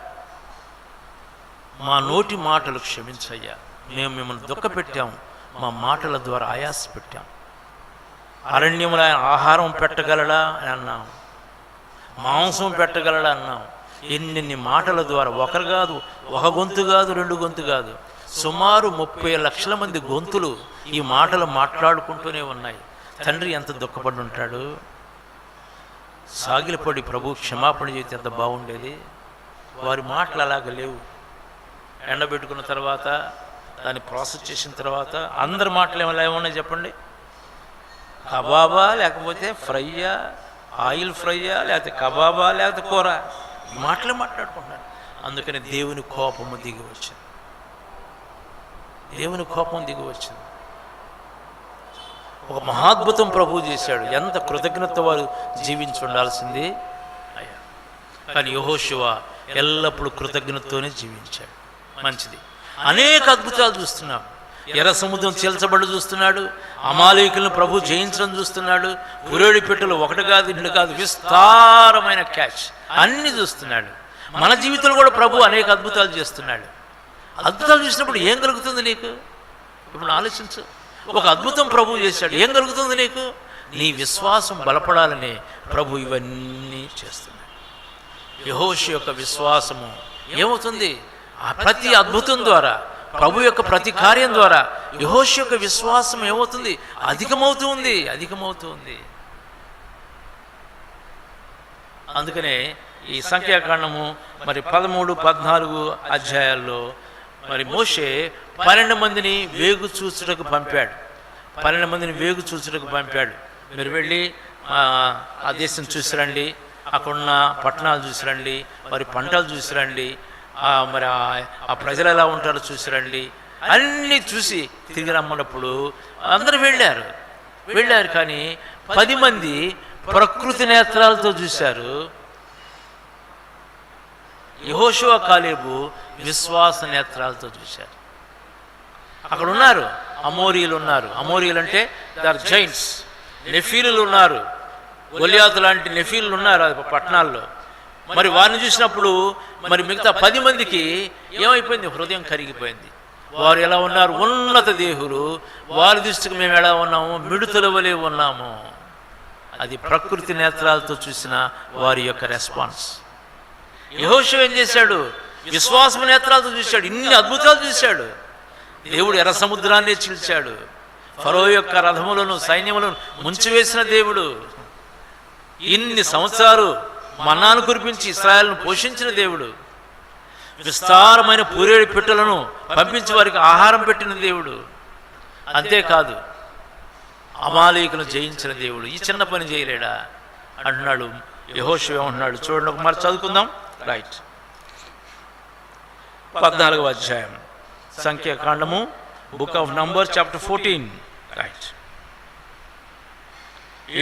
మా నోటి మాటలు క్షమించయ్యా, మేము మిమ్మల్ని దుఃఖపెట్టాము, మా మాటల ద్వారా ఆయాస పెట్టాం. అరణ్యములో ఆయన ఆహారం పెట్టగలడా అని అన్నాం, మాంసం పెట్టగలడా అన్నాం. ఎన్ని మాటల ద్వారా, ఒకరు కాదు, ఒక గొంతు కాదు, 2 గొంతు కాదు, సుమారు 30 లక్షల మంది గొంతులు ఈ మాటలు మాట్లాడుకుంటూనే ఉన్నాయి. తండ్రి ఎంత దుఃఖపడి ఉంటాడు. సాగిలపడి ప్రభు క్షమాపణ చేస్తే ఎంత బాగుండేది. వారి మాటలు అలాగ లేవు. ఎండబెట్టుకున్న తర్వాత దాన్ని ప్రాసెస్ చేసిన తర్వాత అందరి మాటలు ఏమన్నాయి చెప్పండి? కబాబా లేకపోతే ఫ్రైయా, ఆయిల్ ఫ్రైయా, లేకపోతే కబాబా, లేకపోతే కూర, ఈ మాటలే మాట్లాడుకుంటున్నారు. అందుకని దేవుని కోపము దిగి వచ్చింది. దేవుని కోపం దిగి వచ్చింది. ఒక మహాద్భుతం ప్రభువు చేశాడు. ఎంత కృతజ్ఞత వారు జీవించి ఉండాల్సింది అయ్యా. కానీ యెహోషువ ఎల్లప్పుడూ కృతజ్ఞతతోనే జీవించాడు. మంచిది. అనేక అద్భుతాలు చూస్తున్నాం. ఎర్ర సముద్రం చీల్చబడి చూస్తున్నాడు. అమాలేకులను ప్రభు జయించడం చూస్తున్నాడు. పురేడి పెట్టెలు 1 కాదు 2 కాదు, విస్తారమైన క్యాచ్ అన్ని చూస్తున్నాడు. మన జీవితంలో కూడా ప్రభు అనేక అద్భుతాలు చేస్తున్నాడు. అద్భుతాలు చూసినప్పుడు ఏం కలుగుతుంది నీకు? ఇప్పుడు ఆలోచించు. ఒక అద్భుతం ప్రభు చేశాడు, ఏం కలుగుతుంది నీకు? నీ విశ్వాసం బలపడాలని ప్రభు ఇవన్నీ చేస్తున్నాడు. యెహోషువ యొక్క విశ్వాసము ఏమవుతుంది? ఆ ప్రతి అద్భుతం ద్వారా, ప్రభు యొక్క ప్రతి కార్యం ద్వారా యెహోషువ యొక్క విశ్వాసం ఏమవుతుంది? అధికమవుతుంది. అందుకనే ఈ సంఖ్యాకాండము మరి 13, 14 అధ్యాయాల్లో మరి మోషే 12 మందిని వేగు చూచుటకు పంపాడు. 12 మందిని వేగు చూచుటకు పంపాడు. మీరు వెళ్ళి ఆ దేశం చూసిరండి, అక్కడున్న పట్టణాలు చూసిరండి, మరి పంటలు చూసిరండి, మరి ఆ ప్రజలు ఎలా ఉంటారో చూసిరండి, అన్నీ చూసి తిరిగి రమ్మన్నప్పుడు అందరూ వెళ్ళారు. కానీ 10 మంది ప్రకృతి నేత్రాలతో చూశారు. యెహోషువ, కాలేబు విశ్వాస నేత్రాలతో చూశారు. అక్కడ ఉన్నారు అమోరీలు ఉన్నారు. అమోరీలు అంటే దర్ జైంట్స్. నెఫీలు ఉన్నారు, గొలియాతు లాంటి నెఫీలు ఉన్నారు పట్టణాల్లో. మరి వారిని చూసినప్పుడు మరి మిగతా 10 మందికి ఏమైపోయింది? హృదయం కరిగిపోయింది. వారు ఎలా ఉన్నారు? ఉన్నత దేహులు. వారి దృష్టికి మేము ఎలా ఉన్నాము? మిడుతల వలె ఉన్నాము. అది ప్రకృతి నేత్రాలతో చూసిన వారి యొక్క రెస్పాన్స్. యెహోషువ ఏం చేశాడు? విశ్వాస నేత్రాలతో చూశాడు. ఇన్ని అద్భుతాలు చూశాడు. దేవుడు ఎర్ర సముద్రాన్ని చీల్చాడు. ఫరో యొక్క రథములను, సైన్యములను ముంచివేసిన దేవుడు. ఇన్ని సంవత్సరాలు మన్నాను కురిపించి ఇశ్రాయేలును పోషించిన దేవుడు. విస్తారమైన పూరేడు పిట్టలను పంపించి వారికి ఆహారం పెట్టిన దేవుడు. అంతేకాదు అమాలేకులను జయించిన దేవుడు. ఈ చిన్న పని చేయలేడా అంటున్నాడు యెహోషువ. ఏమంటున్నాడు చూడండి, ఒక మరి చదువుకుందాం. రైట్, 14వ అధ్యాయం సంఖ్యాకాండము, book of number, chapter 14. Right,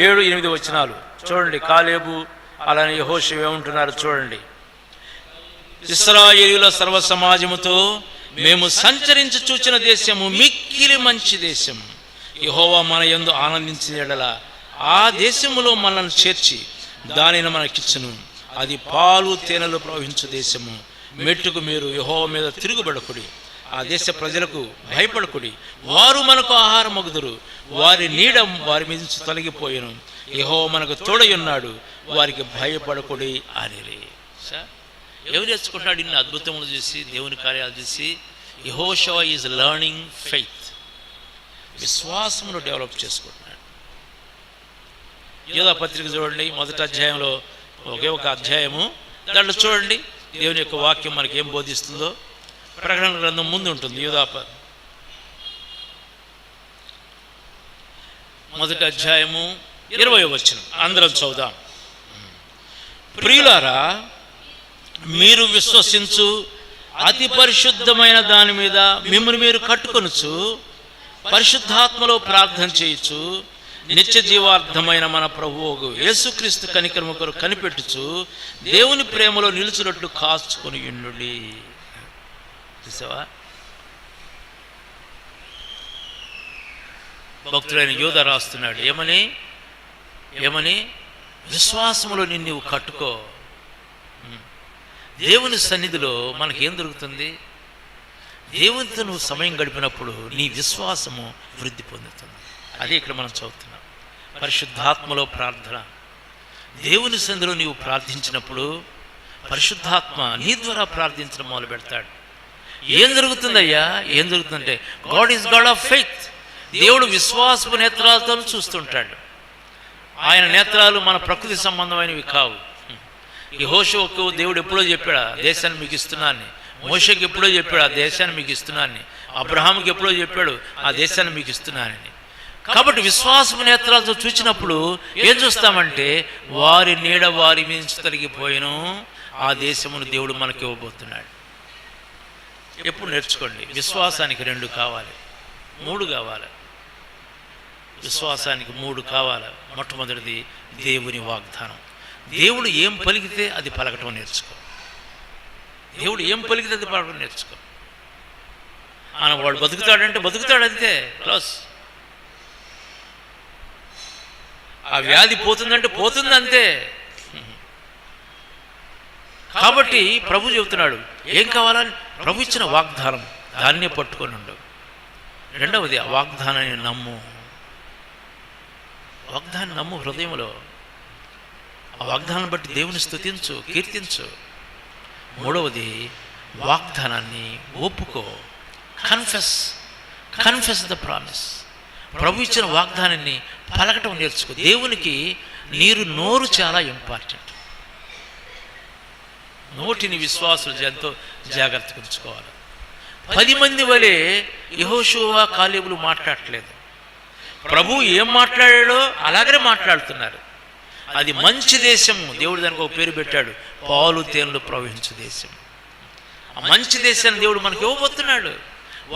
7, 8 వచనాలు చూడండి. కాలేబు అలానే యెహోషువ ఏమంటున్నారు చూడండి. ఇశ్రాయేలీయుల సర్వ సమాజముతో మేము సంచరించి చూచిన దేశము మిక్కిలి మంచి దేశం. యెహోవా మన యందు ఆనందించిన యెడల ఆ దేశములో మనల్ని చేర్చి దానిని మనకిచ్చును. అది పాలు తేనెలు ప్రవహించు దేశము. మెట్టుకు మీరు యెహోవా మీద తిరుగుబడకుడి, ఆ దేశ ప్రజలకు భయపడకుడి. వారు మనకు ఆహారం మగుదురు, వారి నీడ వారి మీద నుంచి తొలగిపోయాను. యెహోవా మనకు తోడయున్నాడు, వారికి భయపడకుడి అని. ఎవరు నేర్చుకుంటున్నాడు ఇన్ని అద్భుతములు చూసి, దేవుని కార్యాలు చూసి? యెహోషువ ఈజ్ లెర్నింగ్ ఫెయిత్, విశ్వాసమును డెవలప్ చేసుకుంటున్నాడు. యోధా పత్రిక చూడండి, మొదటి అధ్యాయంలో ఒకే ఒక అధ్యాయము, దాంట్లో చూడండి దేవుని యొక్క వాక్యం మనకి ఏం బోధిస్తుందో. ప్రకటన గ్రంథం ముందు ఉంటుంది. యోధా మొదటి అధ్యాయము 20వ వచనం అందరం చదువుదాం. ప్రియులారా, మీరు విశ్వసించు అతి పరిశుద్ధమైన దాని మీద మిమ్మల్ని మీరు కట్టుకొనుచు, పరిశుద్ధాత్మలో ప్రార్థన చేయొచ్చు, నిత్య జీవార్థమైన మన ప్రభువు యేసుక్రీస్తు కనికరము కొరకు కనిపెట్టుచు దేవుని ప్రేమలో నిలుచున్నట్లు కాచుకొని ఉండుడి. చూసావా? భక్తుడైన యోధా రాస్తున్నాడు ఏమని విశ్వాసములో నిన్ను కట్టుకో. దేవుని సన్నిధిలో మనకేం దొరుకుతుంది? దేవునితో నువ్వు సమయం గడిపినప్పుడు నీ విశ్వాసము వృద్ధి పొందుతుంది. అదే ఇక్కడ మనం చదువుతున్నాం. పరిశుద్ధాత్మలో ప్రార్థన. దేవుని సన్నిధిలో నీవు ప్రార్థించినప్పుడు పరిశుద్ధాత్మ నీ ద్వారా ప్రార్థించడం మొదలు పెడతాడు. ఏం జరుగుతుందయ్యా? ఏం జరుగుతుందంటే, God is God of faith. దేవుడు విశ్వాసపు నేత్రాలతో చూస్తుంటాడు. ఆయన నేత్రాలు మన ప్రకృతి సంబంధమైనవి కావు. యెహోషువకు దేవుడు ఎప్పుడో చెప్పాడు, దేశాన్ని మీకు ఇస్తున్నాను. మోషేకి ఎప్పుడో చెప్పాడు, ఆ దేశాన్ని మీకు ఇస్తున్నాను. అబ్రహాముకి ఎప్పుడో చెప్పాడు, ఆ దేశాన్ని మీకు ఇస్తున్నానని. కాబట్టి విశ్వాసపు నేత్రాలతో చూసినప్పుడు ఏం చూస్తామంటే, వారి నీడ వారి మీద తొలగిపోయిను, ఆ దేశమును దేవుడు మనకి ఇవ్వబోతున్నాడు. ఎప్పుడు నేర్చుకోండి, విశ్వాసానికి 2 కావాలి, 3 కావాలి. విశ్వాసానికి 3 కావాలి. మొట్టమొదటిది దేవుని వాగ్దానం. దేవుడు ఏం పలికితే అది పలకటం నేర్చుకో. దేవుడు ఏం పలికితే అది పలకటం నేర్చుకో. ఆయన వాడు బతుకుతాడంటే బతుకుతాడు, అంతే, క్లోజ్. ఆ వ్యాధి పోతుందంటే పోతుంది, అంతే. కాబట్టి ప్రభు చెబుతున్నాడు, ఏం కావాలని? ప్రభు ఇచ్చిన వాగ్దానం, దాన్నే పట్టుకొని ఉండు. రెండవది, ఆ వాగ్దానాన్ని నమ్ము. వాగ్దాన్ని నమ్ము హృదయంలో. ఆ వాగ్దానం బట్టి దేవుని స్తుతించు, కీర్తించు. మూడవది, వాగ్దానాన్ని ఒప్పుకో. Confess the promise. ప్రభు ఇచ్చిన వాగ్దానాన్ని పలకటం నేర్చుకో. దేవునికి నోరు చాలా ఇంపార్టెంట్. నోటిని విశ్వాసులు ఎంతో జాగ్రత్తగా ఉంచుకోవాలి. 10 మంది వలె యెహోషువ కాలేబులు మాట్లాడట్లేదు. ప్రభు ఏం మాట్లాడాడో అలాగనే మాట్లాడుతున్నారు. అది మంచి దేశం. దేవుడు దానికి ఒక పేరు పెట్టాడు, పాలు తేనెలు ప్రవహించు దేశం. ఆ మంచి దేశాన్ని దేవుడు మనకి ఇవ్వబోతున్నాడు.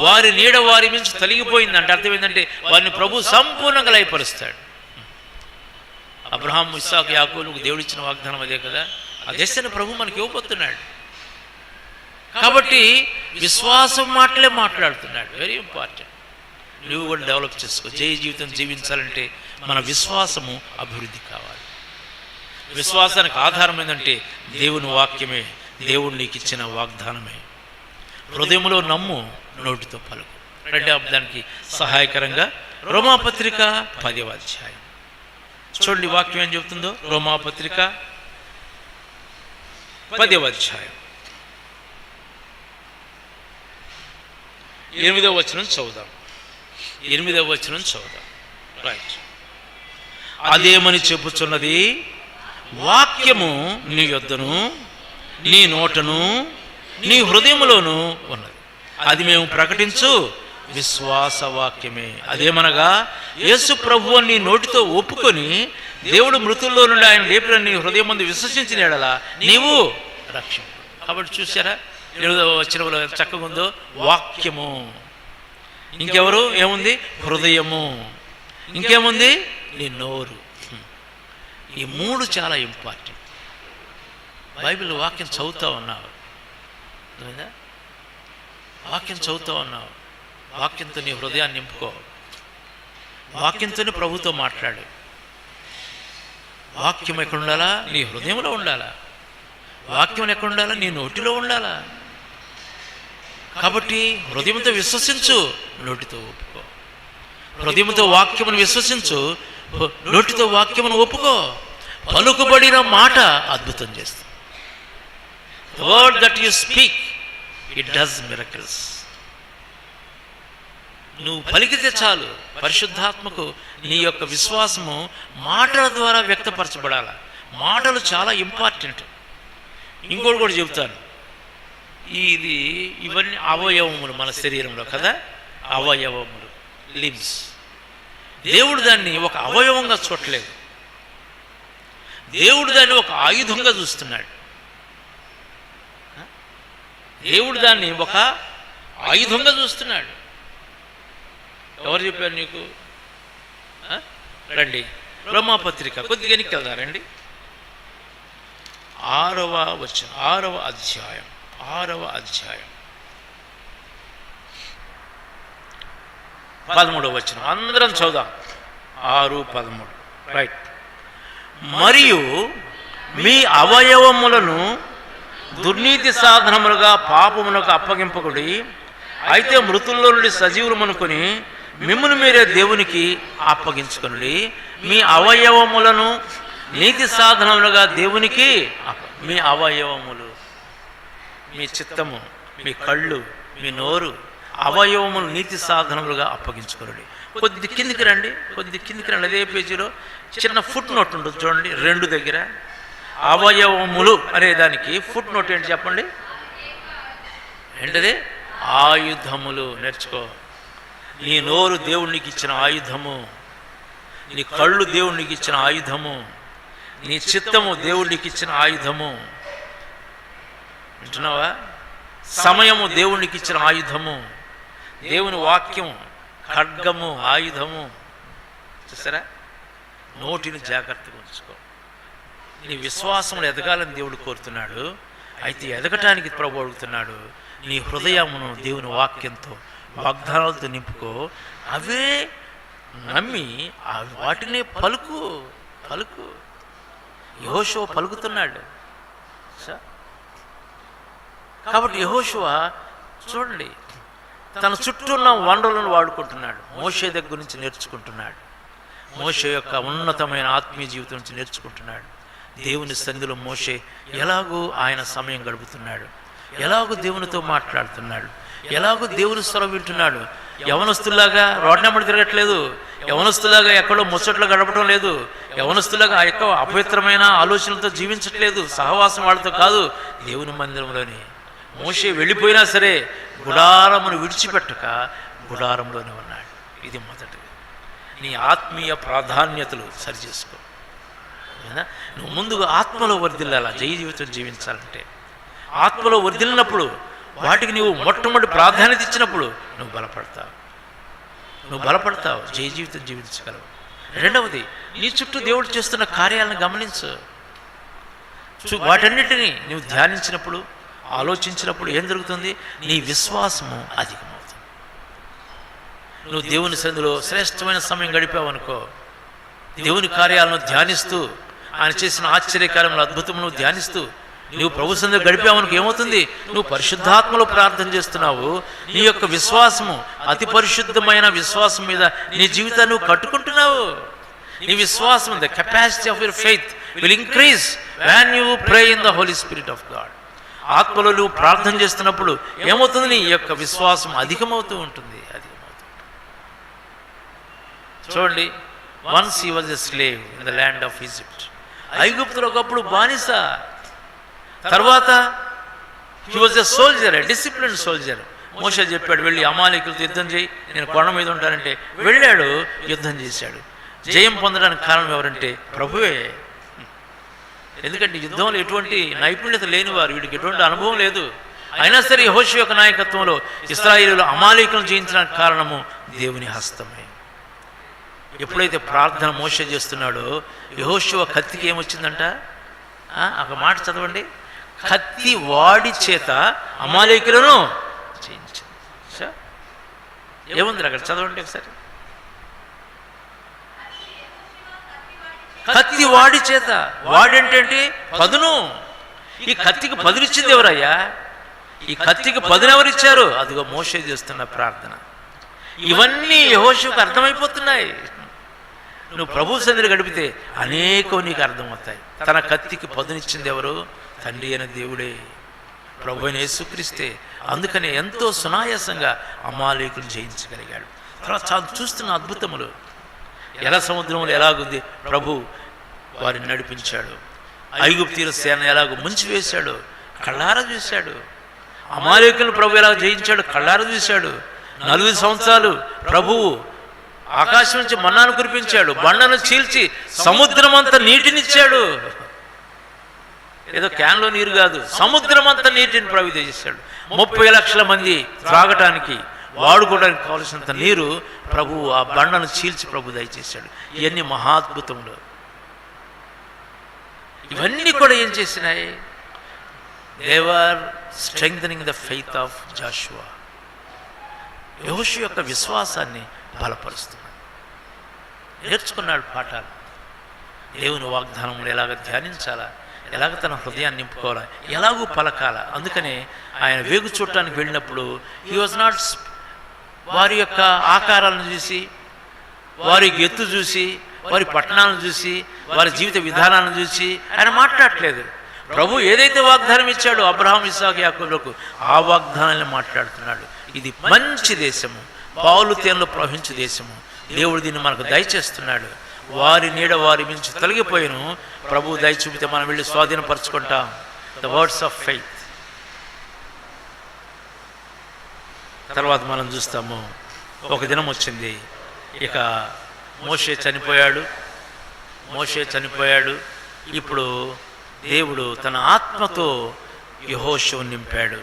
వారి నీడ వారి నుంచి తొలగిపోయిందంటే అర్థం ఏంటంటే, వారిని ప్రభు సంపూర్ణంగా లయపరుస్తాడు. అబ్రహాం, ఇస్సాకు, యాకోబులకు దేవుడు ఇచ్చిన వాగ్దానం అదే కదా. ఆ దేశాన్ని ప్రభు మనకి ఇవ్వబోతున్నాడు. కాబట్టి విశ్వాసం మాటలే మాట్లాడుతున్నాడు. Very important. నువ్వు కూడా డెవలప్ చేసుకో. జయ జీవితం జీవించాలంటే మన విశ్వాసము అభివృద్ధి కావాలి. విశ్వాసానికి ఆధారం ఏంటంటే దేవుని వాక్యమే, దేవుడు నీకు ఇచ్చిన వాగ్దానమే. హృదయంలో నమ్ము, నోటితో పలుకు. దానికి సహాయకరంగా రోమాపత్రిక 10వ అధ్యాయం చూడండి. వాక్యం ఏం చెబుతుందో. రోమాపత్రిక 10వ అధ్యాయం 8వ వచనం చదువుదాం. 8వ వచనం చదువుదాం. రైట్. అదేమని చెప్పుచున్నది, వాక్యము నీ యొద్దను, నీ నోటను, నీ హృదయములోను ఉన్నది. అది మేము ప్రకటించు విశ్వాస వాక్యమే. అదేమనగా, యేసు ప్రభువు నీ నోటితో ఒప్పుకొని దేవుడు మృతుల్లో నుండి ఆయన లేపిన నీ హృదయం ముందు విశ్వసించిన యెడల నీవు రక్షణ. కాబట్టి చూసారా, 8వ వచనంలో చక్కగా ఉందో. వాక్యము, ఇంకెవరు, ఏముంది? హృదయము, ఇంకేముంది? నీ నోరు. ఈ 3 చాలా ఇంపార్టెంట్. బైబిల్ వాక్యం చదువుతా ఉన్నావు, అర్థమైందా? వాక్యం చదువుతూ ఉన్నావు, వాక్యంతో నీ హృదయాన్ని నింపుకో, వాక్యంతోనే ప్రభుతో మాట్లాడు. వాక్యం ఎక్కడ ఉండాలా? నీ హృదయంలో ఉండాలా. వాక్యం ఎక్కడ ఉండాలా? నీ నోటిలో ఉండాలా. కాబట్టి హృదయంతో విశ్వసించు, నోటితో ఒప్పుకో. హృదయంతో వాక్యమును విశ్వసించు, నోటితో వాక్యమును ఒప్పుకో. పలుకుబడిన మాట అద్భుతం చేస్తుంది. The word that you speak, it does miracles. నువ్వు పలికితే చాలు, పరిశుద్ధాత్మకు నీ యొక్క విశ్వాసము మాటల ద్వారా వ్యక్తపరచబడాలి. మాటలు చాలా ఇంపార్టెంట్. ఇంకోటి కూడా చెబుతాను, ఇవన్నీ అవయవములు మన శరీరంలో కదా, అవయవములు, లిమ్స్. దేవుడు దాన్ని ఒక అవయవంగా చూడలేదు, దేవుడు దాన్ని ఒక ఆయుధంగా చూస్తున్నాడు. దేవుడు దాన్ని ఒక ఆయుధంగా చూస్తున్నాడు. ఎవరు చెప్పారు నీకు? రండి, రోమాపత్రిక కొద్దిగా వెనక్కి 6వ అధ్యాయం 13వ వచనం అందరం చదువుదాం. 6:13 రైట్. మరియు మీ అవయవములను దుర్నీతి సాధనములుగా పాపమునకు అప్పగింపకుడి, అయితే మృతుల్లో నుండి సజీవులమనుకొని మిమ్మల్ని మీరే దేవునికి అప్పగించుకొనుడి. మీ అవయవములను నీతి సాధనములుగా దేవునికి మీ అవయవములు, మీ చిత్తము, మీ కళ్ళు, మీ నోరు, అవయవములు నీతి సాధనములుగా అప్పగించుకొనుడి. కొద్ది కిందికి రండి. అదే పేజీలో చిన్న ఫుట్ నోట్ ఉంటుంది చూడండి, 2 దగ్గర. అవయవములు అనే దానికి ఫుట్ నోట్ ఏంటి చెప్పండి? ఏంటది? ఆయుధములు. నేర్చుకో. నీ నోరు దేవునికి ఇచ్చిన ఆయుధము, నీ కళ్ళు దేవునికి ఇచ్చిన ఆయుధము, నీ చిత్తము దేవునికి ఇచ్చిన ఆయుధము. వింటున్నావా? సమయము దేవునికి ఇచ్చిన ఆయుధము, దేవుని వాక్యం ఖడ్గము, ఆయుధము. చూసారా? నోటిని జాగ్రత్తగా ఉంచుకో. నీ విశ్వాసములు ఎదగాలని దేవుడు కోరుతున్నాడు. అయితే ఎదగటానికి ప్రభు అడుగుతున్నాడు, నీ హృదయమును దేవుని వాక్యంతో, వాగ్దానాలతో నింపుకో. అవే నమ్మి వాటిని పలుకు. యెహోషువ పలుకుతున్నాడు. కాబట్టి యెహోషువ చూడండి, తన చుట్టూ ఉన్న వనరులను వాడుకుంటున్నాడు. మోషే దగ్గర నుంచి నేర్చుకుంటున్నాడు. మోషే యొక్క ఉన్నతమైన ఆత్మీయ జీవితం నుంచి నేర్చుకుంటున్నాడు. దేవుని సన్నిధిలో మోషే ఎలాగూ ఆయన సమయం గడుపుతున్నాడు, ఎలాగూ దేవునితో మాట్లాడుతున్నాడు, ఎలాగూ దేవుని స్వరం వింటున్నాడు. యవనస్తులాగా రోడ్నెమ్మడి తిరగట్లేదు, యవనస్తులాగా ఎక్కడో ముచ్చట్లు గడపడం లేదు, యవనస్తులాగా ఆ యొక్క అపవిత్రమైన ఆలోచనలతో జీవించట్లేదు, సహవాసం వాళ్ళతో కాదు, దేవుని మందిరంలోనే. మోషే వెళ్ళిపోయినా సరే గుడారమును విడిచిపెట్టక గుడారంలోనే ఉన్నాడు. ఇది మొదటిది. నీ ఆత్మీయ ప్రాధాన్యతలు సరిచేసుకో. నువ్వు ముందుగా ఆత్మలో వర్ధిల్లాలా. జయ జీవితం జీవించాలంటే ఆత్మలో వర్ధిల్లినప్పుడు, వాటికి నువ్వు మొట్టమొదటి ప్రాధాన్యత ఇచ్చినప్పుడు నువ్వు బలపడతావు, జయ జీవితం జీవించగలవు. రెండవది, నీ చుట్టూ దేవుడు చేస్తున్న కార్యాలను గమనించు. వాటన్నిటినీ నువ్వు ధ్యానించినప్పుడు, ఆలోచించినప్పుడు ఏం జరుగుతుంది? నీ విశ్వాసము అధికమవుతుంది. నువ్వు దేవుని సన్నిధిలో శ్రేష్టమైన సమయం గడిపావు అనుకో, దేవుని కార్యాలను ధ్యానిస్తూ, ఆయన చేసిన ఆశ్చర్యకార్యములు, అద్భుతములను ధ్యానిస్తూ నువ్వు ప్రభు సన్నిధిలో గడిపావనుకు ఏమవుతుంది? నువ్వు పరిశుద్ధాత్మలో ప్రార్థన చేస్తున్నావు. నీ యొక్క విశ్వాసము, అతి పరిశుద్ధమైన విశ్వాసం మీద నీ జీవితాన్ని నువ్వు కట్టుకుంటున్నావు. నీ విశ్వాసం, the capacity of your faith will increase when you pray in the Holy Spirit of God. ఆత్మలో నువ్వు ప్రార్థన చేస్తున్నప్పుడు ఏమవుతుంది? నీ యొక్క విశ్వాసం అధికమవుతూ ఉంటుంది. చూడండి, once he was a slave in the land of Egypt. ఐగుప్తులో ఒకప్పుడు బానిస, తర్వాత he was a soldier, a disciplined soldier. మోషే చెప్పాడు, వెళ్ళి అమాలేకులతో యుద్ధం చేయి, నేను కొండ మీద ఉంటానంటే వెళ్ళాడు, యుద్ధం చేశాడు. జయం పొందడానికి కారణం ఎవరంటే ప్రభువే. ఎందుకంటే యుద్ధంలో ఎటువంటి నైపుణ్యత లేనివారు, వీడికి ఎటువంటి అనుభవం లేదు. అయినా సరే యెహోషువ యొక్క నాయకత్వంలో ఇశ్రాయేలీయులు అమాలేకులను జయించడానికి కారణము దేవుని హస్తమే. ఎప్పుడైతే ప్రార్థన మోషే చేస్తున్నాడో, యెహోషువ కత్తికి ఏమొచ్చిందంట? ఒక మాట చదవండి, కత్తి వాడి చేత అమాలేకులను జయించింది. ఏముంది అక్కడ చదవండి ఒకసారి. కత్తి వాడి చేత, వాడంటే పదును. ఈ కత్తికి పదునిచ్చింది ఎవరయ్యా? ఈ కత్తికి పదును ఎవరిచ్చారు? అదిగో మోషే చేస్తున్న ప్రార్థన. ఇవన్నీ యెహోషువకు అర్థమైపోతున్నాయి. నువ్వు ప్రభు సన్నిధిలో గడిపితే అనేకం నీకు అర్థమవుతాయి. తన కత్తికి పదునిచ్చింది ఎవరు? తండ్రి అయిన దేవుడే, ప్రభు అయిన యేసుక్రీస్తే. అందుకనే ఎంతో సునాయాసంగా అమాలేకులను జయించగలిగాడు. తర్వాత చాలా చూస్తున్న అద్భుతములు. ఎర్ర సముద్రములు ఎలాగుంది, ప్రభు వారిని నడిపించాడు. ఐగుప్తీయుల సేన ఎలాగో ముంచివేశాడు, కళ్ళారా చూశాడు. అమాలేకులను ప్రభు ఎలా జయించాడు, కళ్ళారా చూశాడు. 40 సంవత్సరాలు ప్రభువు ఆకాశం నుంచి మన్నాను కురిపించాడు, బండను చీల్చి సముద్రం అంతా నీటినిచ్చాడు. ఏదో క్యాన్లో నీరు కాదు, సముద్రం అంతా నీటిని ప్రభు చేశాడు. 30 లక్షల మంది త్రాగటానికి, వాడుకోవడానికి కావలసినంత నీరు ప్రభువు ఆ బండను చీల్చి ప్రభు దయచేశాడు. ఇవన్నీ మహాద్భుతములు. ఇవన్నీ కూడా ఏం చేసినాయి? They were strengthening the faith of Jashuva. యెహోషువ యొక్క విశ్వాసాన్ని బలపరుస్తున్నాడు. నేర్చుకున్నాడు పాఠాలు. దేవుని వాగ్దానములు ఎలాగ ధ్యానించాలా, ఎలాగ తన హృదయాన్ని నింపుకోవాలా, ఎలాగూ పలకాల. అందుకనే ఆయన వేగు చూడటానికి వెళ్ళినప్పుడు హీ వాజ్ నాట్ వారి యొక్క ఆకారాలను చూసి, వారి ఎత్తు చూసి, వారి పట్టణాలను చూసి, వారి జీవిత విధానాలను చూసి ఆయన మాట్లాడట్లేదు. ప్రభు ఏదైతే వాగ్దానం ఇచ్చాడో అబ్రహాం, ఇస్సాకు, యాకోబులకు, ఆ వాగ్దానాన్ని మాట్లాడుతున్నాడు. ఇది మంచి దేశము, పాలు తేనెలు ప్రవహించే దేశము. దేవుడు దీన్ని మనకు దయచేస్తున్నాడు. వారి నీడ వారి మించి తొలగిపోయిను. ప్రభు దయ చూపితే మనం వెళ్ళి స్వాధీనపరచుకుంటాం. The words of faith. తర్వాత మనం చూస్తాము, ఒక దినం వచ్చింది, ఇక మోషే చనిపోయాడు. ఇప్పుడు దేవుడు తన ఆత్మతో యెహోషువను నింపాడు.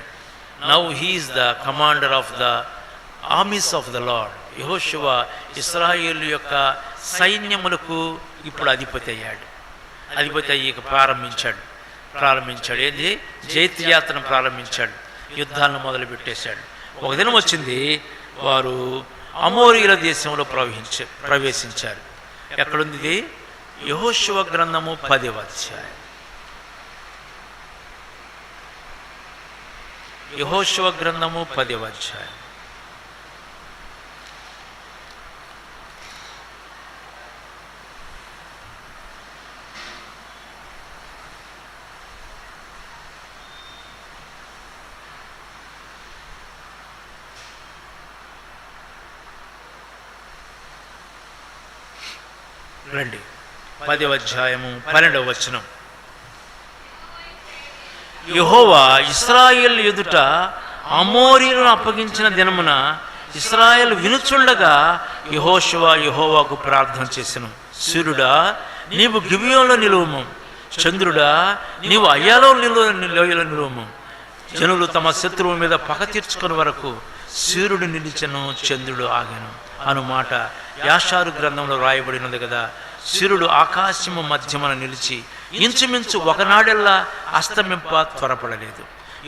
Now he is the commander of the armies of the Lord. యెహోషువ ఇశ్రాయేలు యొక్క సైన్యములకు ఇప్పుడు అధిపతి అయ్యాడు. అధిపతి అయ్యి ఇక ప్రారంభించాడు. ఏంది? జైత్రయాత్రను ప్రారంభించాడు. యుద్ధాలను మొదలుపెట్టేశాడు. ఒక దినం వచ్చింది, వారు అమోరీల దేశంలో ప్రవేశించారు. ఎక్కడుంది ఇది? యెహోషువ గ్రంథము 10వ అధ్యాయం. యెహోషువ గ్రంథము 10వ అధ్యాయం. రండి, 10వ అధ్యాయము 12వ వచనం. యెహోవా ఇశ్రాయేలు ఎదుట అమోరీయులను అప్పగించిన దినమున ఇశ్రాయేలు వినుచుండగా యెహోషువ యెహోవాకు ప్రార్థన చేసెను. సూర్యుడా, నీవు గిబియోనులో నిలువుము. చంద్రుడా, నీవు అయ్యాలో లోయలో నిలువుము. జనులు తమ శత్రువు మీద పగ తీర్చుకుని వరకు సూర్యుడు నిలిచెను, చంద్రుడు ఆగెను అను మాట యాషారు గ్రంథంలో రాయబడినది కదా. సూర్యుడు ఆకాశము మధ్యమున నిలిచి ఇంచుమించు ఒకనాడెల్లా అస్తమింప త్వరపడలేదు.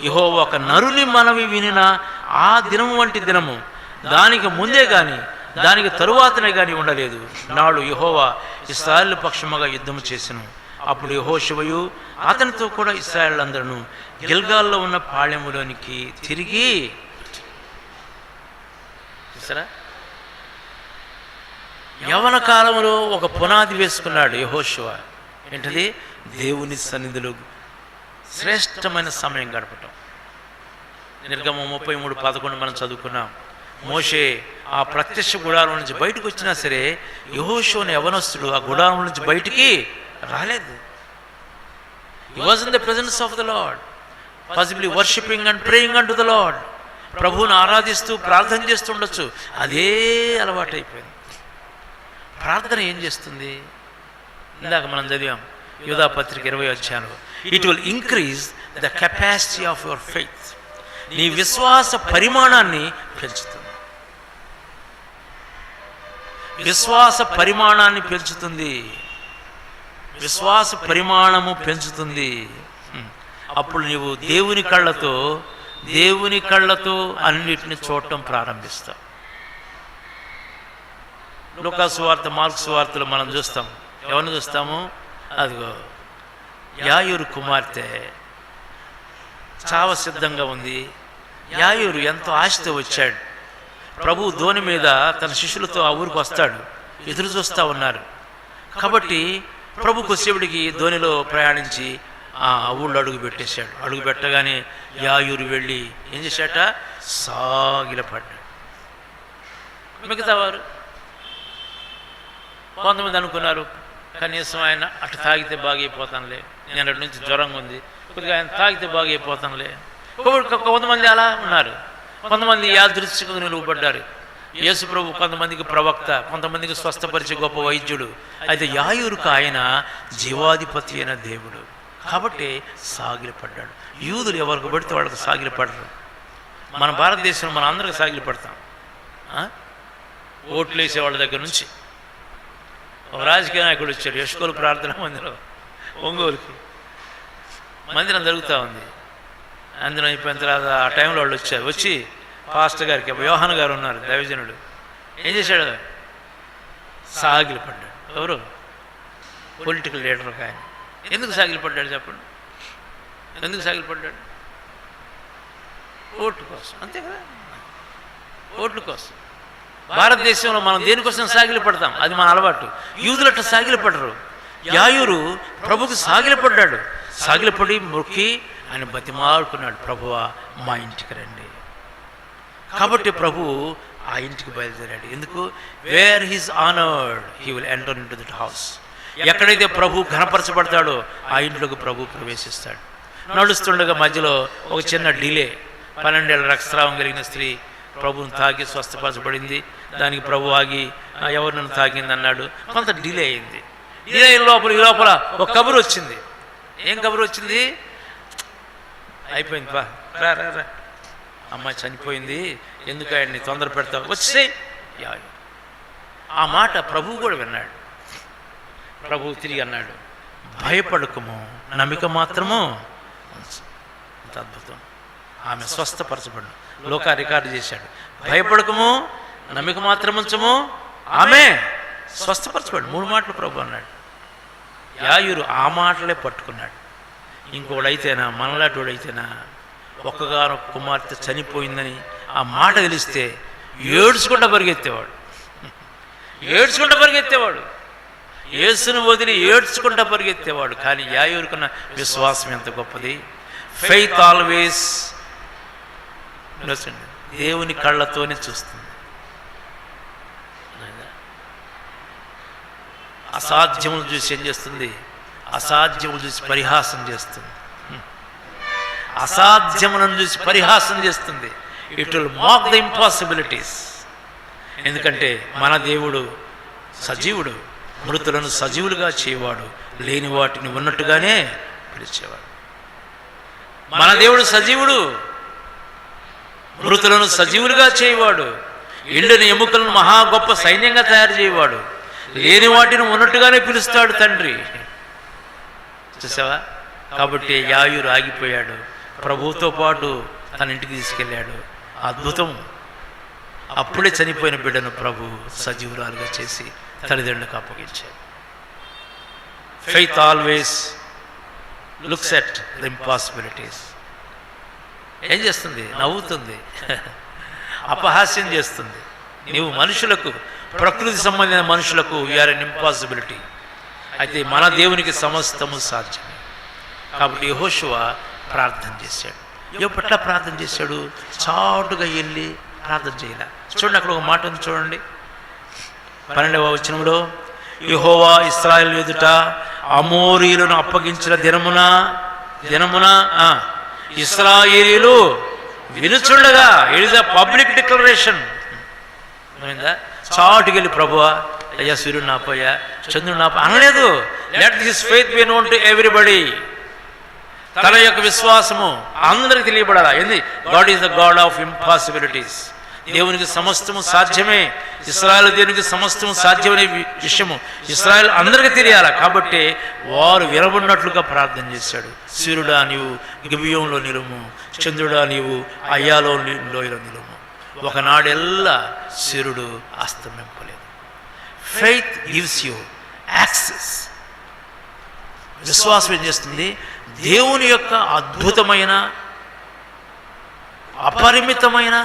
యెహోవా ఒక నరుని మనవి వినిన ఆ దినము వంటి దినము దానికి ముందే గాని దానికి తరువాతనే గాని ఉండలేదు. నాడు యెహోవా ఇశ్రాయేలు పక్షముగా యుద్ధము చేసెను. అప్పుడు యెహోషువయు అతనితో కూడా ఇశ్రాయేలులందరూ గిల్గాల్లో ఉన్న పాళెములోనికి తిరిగి యవ్వన కాలంలో ఒక పునాది వేసుకున్నాడు యెహోషువ. ఏంటది? దేవుని సన్నిధిలో శ్రేష్టమైన సమయం గడపటం. నిర్గమం 33:11 మనం చదువుకున్నాం. మోషే ఆ ప్రత్యక్ష గుడారం నుంచి బయటకు వచ్చినా సరే యెహోషువను యవనస్తుడు ఆ గుడారం నుంచి బయటికి రాలేదు. He was in the presence of the Lord, possibly worshipping and praying unto the Lord. ప్రభువును ఆరాధిస్తూ ప్రార్థన చేస్తుండొచ్చు. అదే అలవాటైపోయింది. ప్రార్థన ఏం చేస్తుంది? ఇందాక మనం చదివాం యూదా పత్రిక 20వ అధ్యాయంలో, it will increase the capacity of your faith. నీ విశ్వాస పరిమాణాన్ని పెంచుతుంది. విశ్వాస పరిమాణాన్ని పెంచుతుంది. విశ్వాస పరిమాణము పెంచుతుంది. అప్పుడు నీవు దేవుని కళ్ళతో అన్నిటిని చూడటం ప్రారంభిస్తావు. లూకా సువార్త, మార్కు సువార్తలో మనం చూస్తాం. ఎవరిని చూస్తాము? అదిగో యాయూరు కుమార్తె చావ సిద్ధంగా ఉంది. యాయూరు ఎంతో ఆశతో వచ్చాడు. ప్రభు ధోని మీద తన శిష్యులతో ఆ ఊరికి వస్తాడు, ఎదురు చూస్తూ ఉన్నారు. కాబట్టి ప్రభు కొద్దిసేపటికి ధోనిలో ప్రయాణించి ఆ ఊళ్ళో అడుగు పెట్టేశాడు. అడుగు పెట్టగానే యాయూరు వెళ్ళి ఏం చేశాట? సాగిలపడ్డాడు. మిగతా వారు కొంతమంది అనుకున్నారు, కనీసం ఆయన అటు తాగితే బాగైపోతానులే, నేను అటు నుంచి జ్వరంగా ఉంది, కొద్దిగా ఆయన తాగితే బాగైపోతానులే. కొంతమంది అలా ఉన్నారు. కొంతమంది యాదృచ్ఛికంగా నిలువబడ్డారు. యేసు ప్రభు కొంతమందికి ప్రవక్త, కొంతమందికి స్వస్థపరిచే గొప్ప వైద్యుడు. అయితే యాయూరుకు ఆయన జీవాధిపతి అయిన దేవుడు కాబట్టి సాగిలపడ్డాడు. యూదులు ఎవరికి పడితే వాళ్ళకి సాగిలపడరు. మన భారతదేశంలో మన అందరికి సాగిలపడతాం. ఓట్లు వేసే వాళ్ళ దగ్గర నుంచి ఒక రాజకీయ నాయకుడు వచ్చాడు యశ్కోలు ప్రార్థన మందిరం, ఒంగోలుకి మందిరం జరుగుతూ ఉంది. అందులో అయిపోయిన తర్వాత ఆ టైంలో వాళ్ళు వచ్చి పాస్టర్ గారికి, యోహాన్ గారు ఉన్నారు దైవజనుడు, ఏం చేశాడు? సాగిలపడ్డాడు. ఎవరు? పొలిటికల్ లీడర్ ఒక ఆయన. ఎందుకు సాగిలపడ్డాడు చెప్పండి? ఎందుకు సాగిలపడ్డాడు? ఓట్ల కోసం, అంతే కదా, ఓట్ల కోసం. భారతదేశంలో మనం దేనికోసం సాగిలపడతాం, అది మన అలవాటు. యూదులు అట్లా సాగిలపడరు. యాయూరు ప్రభుకు సాగిలపడ్డాడు. సాగిలపడి మొక్కి ఆయన బతిమాలుకున్నాడు, ప్రభువా మా ఇంటికి రండి. కాబట్టి ప్రభు ఆ ఇంటికి బయలుదేరాడు. ఎందుకు? Where he's honoured he will enter in to that house. ఎక్కడైతే ప్రభు ఘనపరచబడతాడో ఆ ఇంట్లోకి ప్రభు ప్రవేశిస్తాడు. నడుస్తుండగా మధ్యలో ఒక చిన్న డిలే. 12 ఏళ్ళ రక్తస్రావం కలిగిన స్త్రీ ప్రభువును తాకి స్వస్థపరచబడింది. దానికి ప్రభు ఆగి ఎవరు నన్ను తాకింది అన్నాడు. కొంత డిలే అయింది. డిలే ఈ లోపల ఒక కబురు వచ్చింది. ఏం కబురు వచ్చింది? అయిపోయింది, రా రా రా, అమ్మాయి చనిపోయింది, ఎందుకు ఆయన్ని తొందర పెడతావు, వచ్చే. ఆ మాట ప్రభువు కూడా విన్నాడు. ప్రభువు తిరిగి అన్నాడు, భయపడకము, నమ్మిక మాత్రము. అంత అద్భుతం. ఆమె స్వస్థపరచబడు. లోకా రికార్డు చేశాడు. భయపడకము, నమ్మిక మాత్రం ఉంచము, ఆమె స్వస్థపరచబడు. 3 మాటలు ప్రభు అన్నాడు. యాయూరు ఆ మాటలే పట్టుకున్నాడు. ఇంకోడైతేనా, మనలాంటివాడైతేనా, ఒక్కగానొక్క కుమార్తె చనిపోయిందని ఆ మాట తెలిస్తే ఏడ్చుకుంటూ పరిగెత్తేవాడు. యేసును వదిలి ఏడ్చుకుంటూ పరిగెత్తేవాడు. కానీ యాయూరుకున్న విశ్వాసం ఎంత గొప్పది. ఫెయిత్ ఆల్వేస్ దేవుని కళ్ళతోనే చూస్తుంది. అసాధ్యములు చూసి ఏం చేస్తుంది? అసాధ్యములు చూసి పరిహాసం చేస్తుంది. అసాధ్యములను చూసి పరిహాసం చేస్తుంది. It will mock the impossibilities. ఎందుకంటే మన దేవుడు సజీవుడు, మృతులను సజీవులుగా చేయవాడు, లేని వాటిని ఉన్నట్టుగానే పిలిచేవాడు. మన దేవుడు సజీవుడు, మృతులను సజీవులుగా చేయవాడు, ఎండిన ఎముకలను మహా గొప్ప సైన్యంగా తయారు చేయవాడు, లేని వాటిని ఉన్నట్టుగానే పిలుస్తాడు తండ్రి. చూసావా? కాబట్టి యాయూరు ఆగిపోయాడు. ప్రభువుతో పాటు తన ఇంటికి తీసుకెళ్ళాడు. అద్భుతం. అప్పుడే చనిపోయిన బిడ్డను ప్రభు సజీవురాలుగా చేసి తల్లిదండ్రులకు అప్పగించాడు. Faith always looks at the impossibilities. ఏం చేస్తుంది? నవ్వుతుంది, అపహాస్యం చేస్తుంది. నీవు మనుషులకు, ప్రకృతి సంబంధించిన మనుషులకు యూఆర్ ఎన్ ఇంపాసిబిలిటీ. అయితే మన దేవునికి సమస్తము సాధ్యమే. కాబట్టి యెహోషువ ప్రార్థన చేశాడు. ఎప్పట్లా ప్రార్థన చేశాడు? చాటుగా వెళ్ళి ప్రార్థన చేయాలి. చూడండి, అక్కడ ఒక మాట ఉంది చూడండి. 12వ వచనంలో, యెహోవా ఇశ్రాయేలు ఎదుట అమోరీయులను అప్పగించిన దినమున ఇశ్రాయేలీయులు వినుచుండగా, it is a public declaration. చాటుకి వెళ్ళి, ప్రభువా అయ్యా సూర్యుడు నాపోయా, చంద్రుడు నాపో అనలేదు. Let this faith be known to everybody. తన యొక్క విశ్వాసము అందరికి తెలియబడాలా. ఏంది? God is the God of impossibilities. దేవునికి సమస్తము సాధ్యమే. ఇశ్రాయేలు దేవునికి సమస్తము సాధ్యమనే విషయము ఇశ్రాయేలు అందరికీ తెలియాలి. కాబట్టి వారు విరబడినట్లుగా ప్రార్థన చేశాడు. సూర్యుడా నీవు గిబియోనులో నిలుము, చంద్రుడా నీవు అయ్యాలో లోయలో నిలుము. ఒకనాడెల్లా సూర్యుడు అస్తమింపలేదు. Faith gives you access. విశ్వాసం ఏం చేస్తుంది? దేవుని యొక్క అద్భుతమైన అపరిమితమైన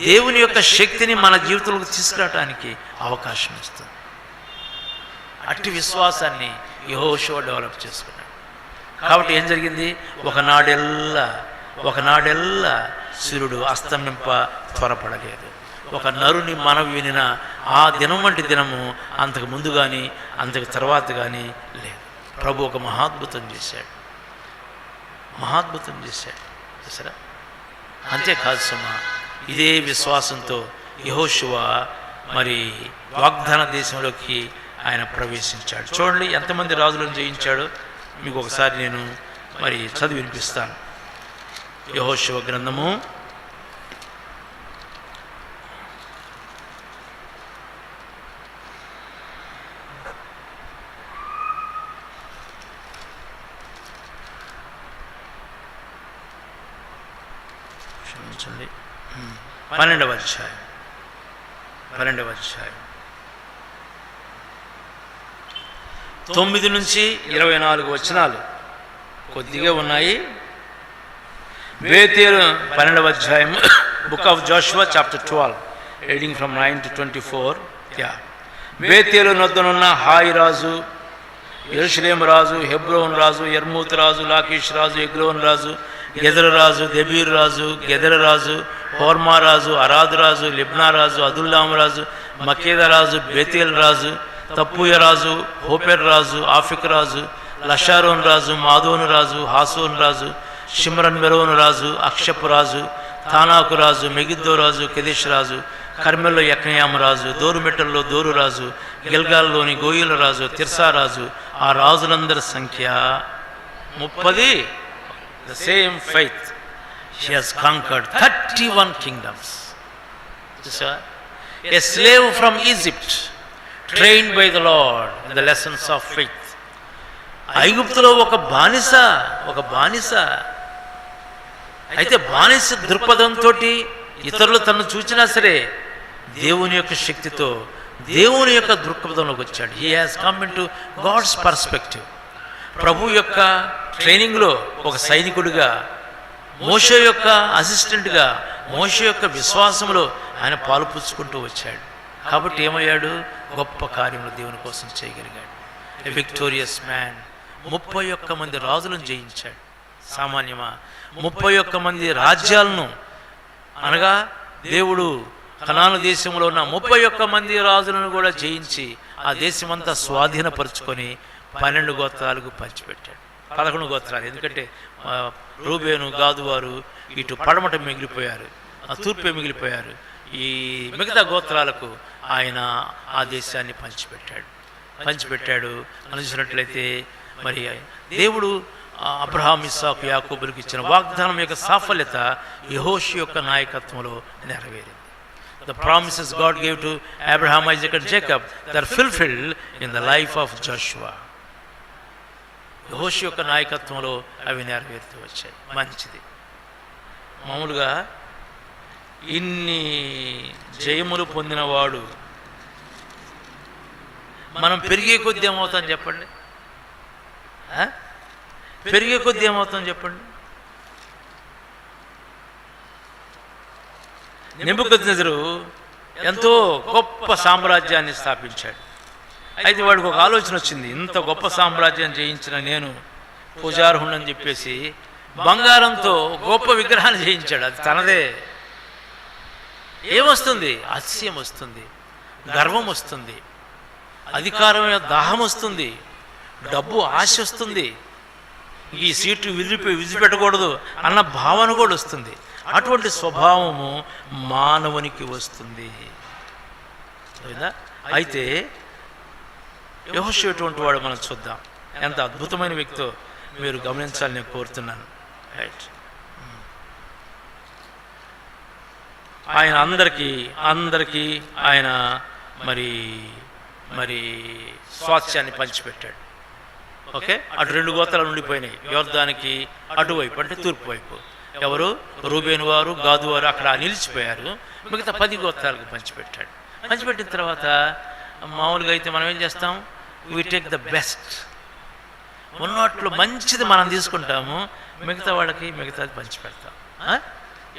దేవుని యొక్క శక్తిని మన జీవితంలోకి తీసుకురావడానికి అవకాశం ఇస్తుంది. అట్టి విశ్వాసాన్ని యెహోషువ డెవలప్ చేసుకున్నాడు. కాబట్టి ఏం జరిగింది? ఒకనాడెల్లా సూర్యుడు అస్తమింప త్వరపడలేదు. ఒక నరుని మనవి వినిన ఆ దినం వంటి దినము అంతకు ముందు కానీ అంతకు తర్వాత కానీ లేదు. ప్రభు ఒక మహాద్భుతం చేశాడు. చూసారా? అంతేకాదు సుమా, ఇదే విశ్వాసంతో యెహోషువ మరి వాగ్దాన దేశంలోకి ఆయన ప్రవేశించాడు. చూడండి ఎంతమంది రాజులను జయించాడో మీకు ఒకసారి నేను మరి చదివి వినిపిస్తాను. యెహోషువ గ్రంథము 12వ అధ్యాయం 9 నుంచి 24 వచనాలు కొద్దిగా ఉన్నాయి. బేతేలు 12వ అధ్యాయం, book of Joshua chapter 12 reading from 9 to 24. బేతేలు నొద్దనున్న హాయి రాజు, యెరూషలేము రాజు, హెబ్రోన్ రాజు, యర్మూత్ రాజు, లాకీష్ రాజు, ఎగ్లోన్ రాజు, గెదరు రాజు, దెబీర్ రాజు, గెదర రాజు, హోర్మా రాజు, అరాదు రాజు, లిబ్నా రాజు, అదుల్లాము రాజు, మకేద రాజు, బేతేల్ రాజు, తప్పుయ రాజు, హోపెర్ రాజు, ఆఫిక్ రాజు, లషారోన్ రాజు, మాదోను రాజు, హాసోన్ రాజు, షిమ్రన్ మెరోను రాజు, అక్షపు రాజు, తానాకు రాజు, మెగిద్దో రాజు, కెదెష్ రాజు, కర్మెల్లో యక్నయాము రాజు, దోరుమెట్టల్లో దోరు రాజు, గిల్గాల్లోని గోయిల రాజు, తిర్సా రాజు. ఆ రాజులందరి సంఖ్య 30. The same faith, she has conquered 31 kingdoms. A slave from Egypt, trained by the Lord in the lessons of faith. ఐగుప్తులో ఒక బానిస అయితే బానిస దృక్పథంతో ఇతరులు తను చూచినా సరే దేవుని యొక్క శక్తితో దేవుని యొక్క దృక్పథంలోకి వచ్చాడు. He has come in to God's perspective. ప్రభు యొక్క ట్రైనింగ్లో ఒక సైనికుడిగా, మోషే యొక్క అసిస్టెంట్గా, మోషే యొక్క విశ్వాసంలో ఆయన పాలుపుచ్చుకుంటూ వచ్చాడు. కాబట్టి ఏమయ్యాడు? గొప్ప కార్యములు దేవుని కోసం చేయగలిగాడు. ఏ విక్టోరియస్ మ్యాన్. 31 మంది రాజులను జయించాడు. సామాన్యమా? 31 మంది రాజ్యాలను, అనగా దేవుడు కనాను దేశంలో ఉన్న 31 మంది రాజులను కూడా జయించి ఆ దేశమంతా స్వాధీనపరుచుకొని 12 గోత్రాలకు పంచిపెట్టాడు. 11 గోత్రాలు, ఎందుకంటే రూబేను, గాదు వారు ఇటు పడమట మిగిలిపోయారు, తూర్పే మిగిలిపోయారు. ఈ మిగతా గోత్రాలకు ఆయన ఆ దేశాన్ని పంచిపెట్టాడు. అనుసినట్లయితే మరి దేవుడు అబ్రహాం, ఇస్సాకు, యాకోబులకు ఇచ్చిన వాగ్దానం యొక్క సాఫల్యత యెహోషువ యొక్క నాయకత్వంలో నెరవేరింది. The promises God gave to Abraham, Isaac and Jacob, they are fulfilled in the life of Joshua. యెహోషువ యొక్క నాయకత్వంలో అవి నెరవేరుతూ వచ్చాయి. మంచిది. మామూలుగా ఇన్ని జయములు పొందినవాడు మనం పెరిగే కొద్దీ ఏమవుతాం చెప్పండి? పెరిగే కొద్దీ ఏమవుతాం చెప్పండి? నెబుకద్నెజరు ఎంతో గొప్ప సామ్రాజ్యాన్ని స్థాపించాడు. అయితే వాడికి ఒక ఆలోచన వచ్చింది, ఇంత గొప్ప సామ్రాజ్యాన్ని జయించిన నేను పూజార్హుణ్ణని చెప్పేసి బంగారంతో గొప్ప విగ్రహాన్ని జయించాడు. అది తనదే. ఏమొస్తుంది? అతిశయం వస్తుంది, గర్వం వస్తుంది, అధికారమైన దాహం వస్తుంది, డబ్బు ఆశ వస్తుంది, ఈ సీటు విడిచిపెట్టకూడదు అన్న భావన కూడా వస్తుంది. అటువంటి స్వభావము మానవునికి వస్తుంది. అయితే యెహోషువ ఎటువంటి వాడు మనం చూద్దాం. ఎంత అద్భుతమైన వ్యక్తో మీరు గమనించాలని నేను కోరుతున్నాను. రైట్. ఆయన అందరికీ ఆయన మరి మరి స్వాస్థ్యాన్ని పంచిపెట్టాడు. ఓకే, అటు 2 గోత్రాలు ఉండిపోయినాయి, యోర్దానికి అటువైపు అంటే తూర్పు వైపు. ఎవరు? రూబేను వారు, గాదు వారు అక్కడ నిలిచిపోయారు. మిగతా 10 గోత్రాలకు పంచిపెట్టాడు. పంచిపెట్టిన తర్వాత మామూలుగా అయితే మనం ఏం చేస్తాం? వీ టేక్ ద బెస్ట్, ఉన్నట్లు మంచిది మనం తీసుకుంటాము, మిగతా వాళ్ళకి మిగతాది పంచిపెడతాం.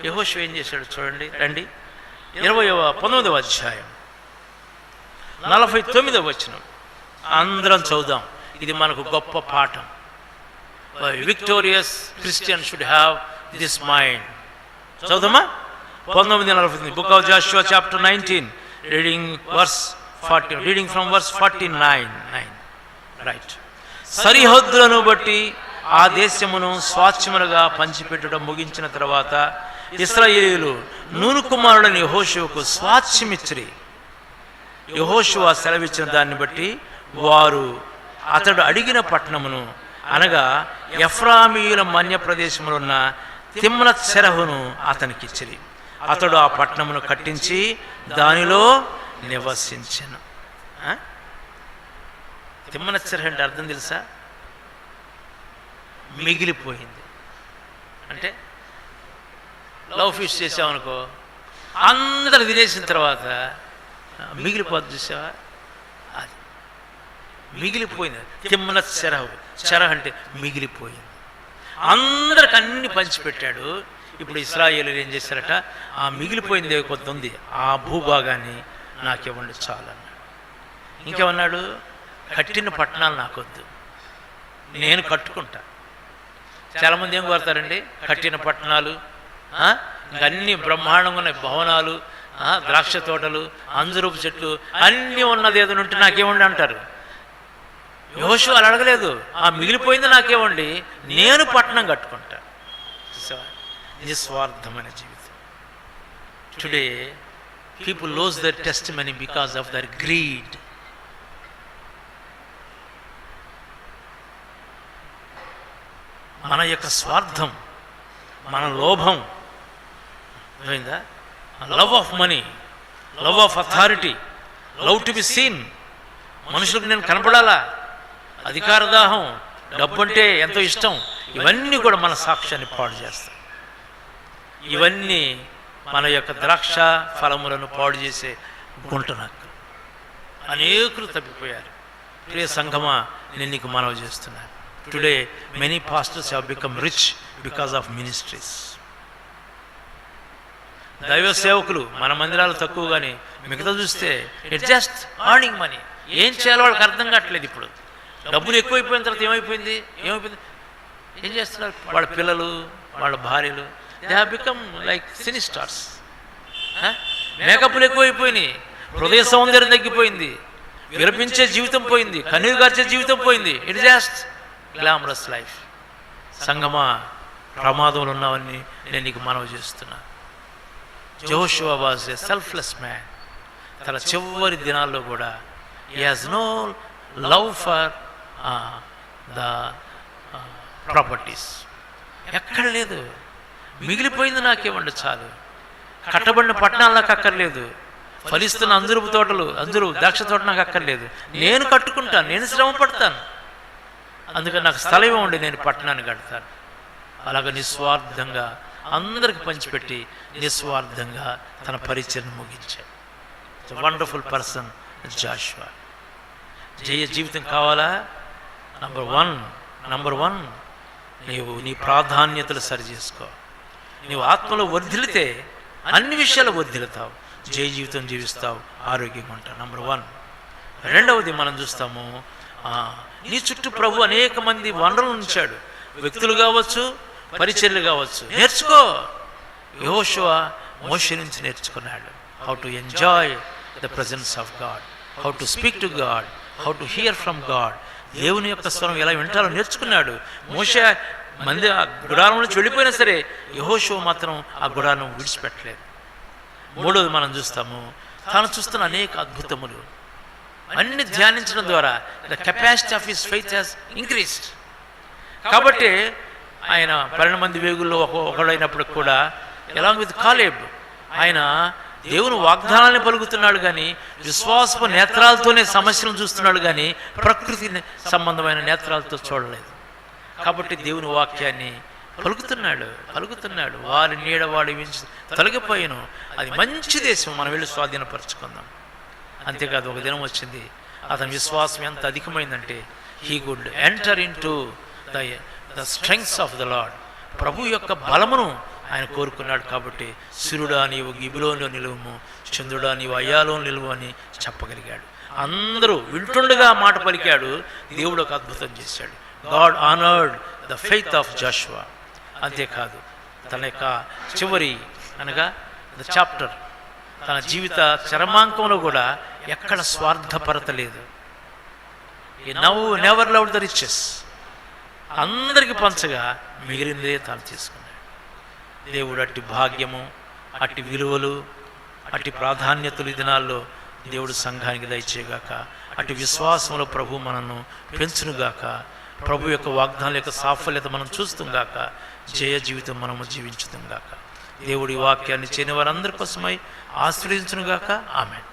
యెహోషువ ఏం చేశాడు చూడండి, రండి. 19వ అధ్యాయం 49వ వచనం అందరం చదువుదాం. ఇది మనకు గొప్ప పాఠం. Victorious Christian should have this mind. చదువుదామా? 19:49, book of Joshua chapter 19, reading from verse 49. Right. సరిహద్దులను బట్టి ఆ దేశమును స్వాస్థ్యములుగా పంచిపెట్టడం ముగించిన తర్వాత ఇశ్రాయేలీయులు నూను కుమారుడైన యెహోషువకు స్వాస్థ్యమిచ్చిరి. యెహోషువ సెలవిచ్చిన దాన్ని బట్టి వారు అతడు అడిగిన పట్టణమును, అనగా ఎఫ్రామీయుల మన్య ప్రదేశంలో ఉన్న తిమ్నత్ సెరహును అతనికిచ్చిరి. అతడు ఆ పట్టణమును కట్టించి దానిలో నివసించెను. తిమ్నత్ సెరహు అంటే అర్థం తెలుసా? మిగిలిపోయింది. అంటే లవ్ ఫిష్ చేసామనుకో, అందరు తినేసిన తర్వాత మిగిలిపోద్ది, చూసావా? అది మిగిలిపోయింది. తిమ్నత్ సెరహు, సెరహు అంటే మిగిలిపోయింది. అందరికి అన్ని పంచిపెట్టాడు. ఇప్పుడు ఇశ్రాయేలీయులు ఏం చేశారట? ఆ మిగిలిపోయింది కొంత ఉంది, ఆ భూభాగాన్ని నాకివ్వండి చాలన్నాడు. ఇంకేమన్నాడు? కట్టిన పట్టణాలు నాకొద్దు, నేను కట్టుకుంటా. చాలామంది ఏం కోరుతారండి? కట్టిన పట్టణాలు, అన్నీ బ్రహ్మాండంగా ఉన్నాయి, భవనాలు, ద్రాక్ష తోటలు, అంజూరపు చెట్లు అన్నీ ఉన్నది ఏదైనా ఉంటే నాకేమండి అంటారు. యెహోషువ అలా అడగలేదు, ఆ మిగిలిపోయింది నాకేమండి, నేను పట్టణం కట్టుకుంటా. నిస్వార్థమైన జీవితం. Today people lose their testimony because of their greed. మన యొక్క స్వార్థం, మన లోభం, అర్థమైందా? Love of money, love of authority, love to be seen. మనుషులకు నేను కనపడాలా, అధికార దాహం, డబ్బు అంటే ఎంతో ఇష్టం, ఇవన్నీ కూడా మన సాక్ష్యాన్ని పాడు చేస్తాయి. ఇవన్నీ మన యొక్క ద్రాక్ష ఫలములను పాడు చేసే గుంటనక్క. అనేకులు తప్పిపోయారు. ప్రియ సంఘమా, నేను నీకు మనవి చేస్తున్నాను. Today many pastors have become rich because of ministries. దైవ సేవకులు మన మందిరాలు తక్కువ, కానీ మిగతా చూస్తే ఇట్ జస్ట్ అర్నింగ్ మనీ. ఏం చేయాలో వాళ్ళకి అర్థం కావట్లేదు. ఇప్పుడు డబ్బులు ఎక్కువైపోయిన తర్వాత ఏమైపోయింది? ఏం చేస్తున్నారు? వాళ్ళ పిల్లలు, వాళ్ళ భార్యలు, they have become like cine stars. మేకప్లు ఎక్కువైపోయినాయి, హృదయ సౌందర్యం తగ్గిపోయింది, విరపించే జీవితం పోయింది, కన్నీరు గార్చే జీవితం పోయింది. It just glamorous life. సంగమా, ప్రమాదంలో ఉన్నావని నేను నీకు మనవి చేస్తున్నా. యెహోషువ వాజ్ ఏ సెల్ఫ్లెస్ మ్యాన్. తన చివరి దినాల్లో కూడా he has no love for the properties. ఎక్కడ లేదు. మిగిలిపోయింది నాకేమండి చాలు, కట్టబడిన పట్టణాలు నాకు అక్కర్లేదు, ఫలిస్తున్న అంజూరపు తోటలు, ద్రాక్ష తోట నాకు అక్కర్లేదు, నేను కట్టుకుంటాను, నేను శ్రమ పడతాను, అందుకని నాకు స్థలం ఇవ్వండి, నేను పట్టణాన్ని కడతాను. అలాగ నిస్వార్థంగా అందరికి పంచిపెట్టి నిస్వార్థంగా తన పరిచయం ముగించాడు. Wonderful person Jashuva. జయ జీవితం కావాలా? నంబర్ వన్ నీవు నీ ప్రాధాన్యతలు సరి చేసుకో. నీవు ఆత్మలో వర్ధిల్లితే అన్ని విషయాలు వర్ధిల్లుతావు, జయ జీవితం జీవిస్తావు, ఆరోగ్యంగా ఉంటావు. నంబర్ 1. రెండవది మనం చూస్తాము, నీ చుట్టూ ప్రభు అనేక మంది వనరులు ఉంచాడు. వ్యక్తులు కావచ్చు, పరిచర్యలు కావచ్చు. నేర్చుకో. యెహోషువ మోషే నుంచి నేర్చుకున్నాడు. How to enjoy the presence of God, how to speak to God, how to hear from God. దేవుని యొక్క స్వరం ఎలా వింటారో నేర్చుకున్నాడు. మోషే మంది ఆ గుడారం నుంచి వెళ్ళిపోయినా సరే యెహోషువ మాత్రం ఆ గుడారం విడిచిపెట్టలేదు. మూడవది మనం చూస్తాము, తాను చూస్తున్న అనేక అద్భుతములు అన్ని ధ్యానించడం ద్వారా the capacity of his faith has increased. కాబట్టి ఆయన 12 మంది వేగుల్లో ఒకడైనప్పుడు కూడా, అలాంగ్ విత్ కాలేబ్, ఆయన దేవుని వాగ్దానాన్ని పలుకుతున్నాడు కానీ విశ్వాసపు నేత్రాలతోనే సమస్యలను చూస్తున్నాడు కానీ ప్రకృతి సంబంధమైన నేత్రాలతో చూడలేదు. కాబట్టి దేవుని వాక్యాన్ని పలుకుతున్నాడు. వారి నీడ వాడి తొలగిపోయాను, అది మంచి దేశం, మనం వెళ్ళి స్వాధీనపరచుకుందాం. అంతేకాదు, ఒక దినం వచ్చింది, అతని విశ్వాసం ఎంత అధికమైందంటే he could enter in to the strengths of the Lord. ప్రభు యొక్క బలమును ఆయన కోరుకున్నాడు. కాబట్టి సూర్యుడా నీవు గిబిలోన్లో నిలువుము, చంద్రుడా నీవు అయ్యాలో నిలువు అని చెప్పగలిగాడు. అందరూ వింటుండగా మాట పలికాడు. దేవుడు ఒక అద్భుతం చేశాడు. God honoured the faith of Jashuva. అంతేకాదు, తన యొక్క చివరి అనగా ద చాప్టర్, తన జీవిత చరమాంకంలో కూడా ఎక్కడ స్వార్థపరత లేదు. ఈ నెవర్ లవ్డ్ ద రిచెస్. అందరికి పంచగా మిగిలినదే తాను తీసుకున్నాడు. దేవుడు అట్టి భాగ్యము, అట్టి విలువలు, అట్టి ప్రాధాన్యతలు ఈ దినాల్లో దేవుడు సంఘానికి దయచేయగాక. అట్టి విశ్వాసంలో ప్రభు మనను పెంచునుగాక. ప్రభు యొక్క వాగ్దానాల యొక్క సాఫల్యత మనం చూస్తుంగాక. జయ జీవితం మనము జీవించుతుంగాక. దేవుడి వాక్యాన్ని చేయని వారందరి కోసమై ఆశ్రయించునుగాక. ఆమేన్.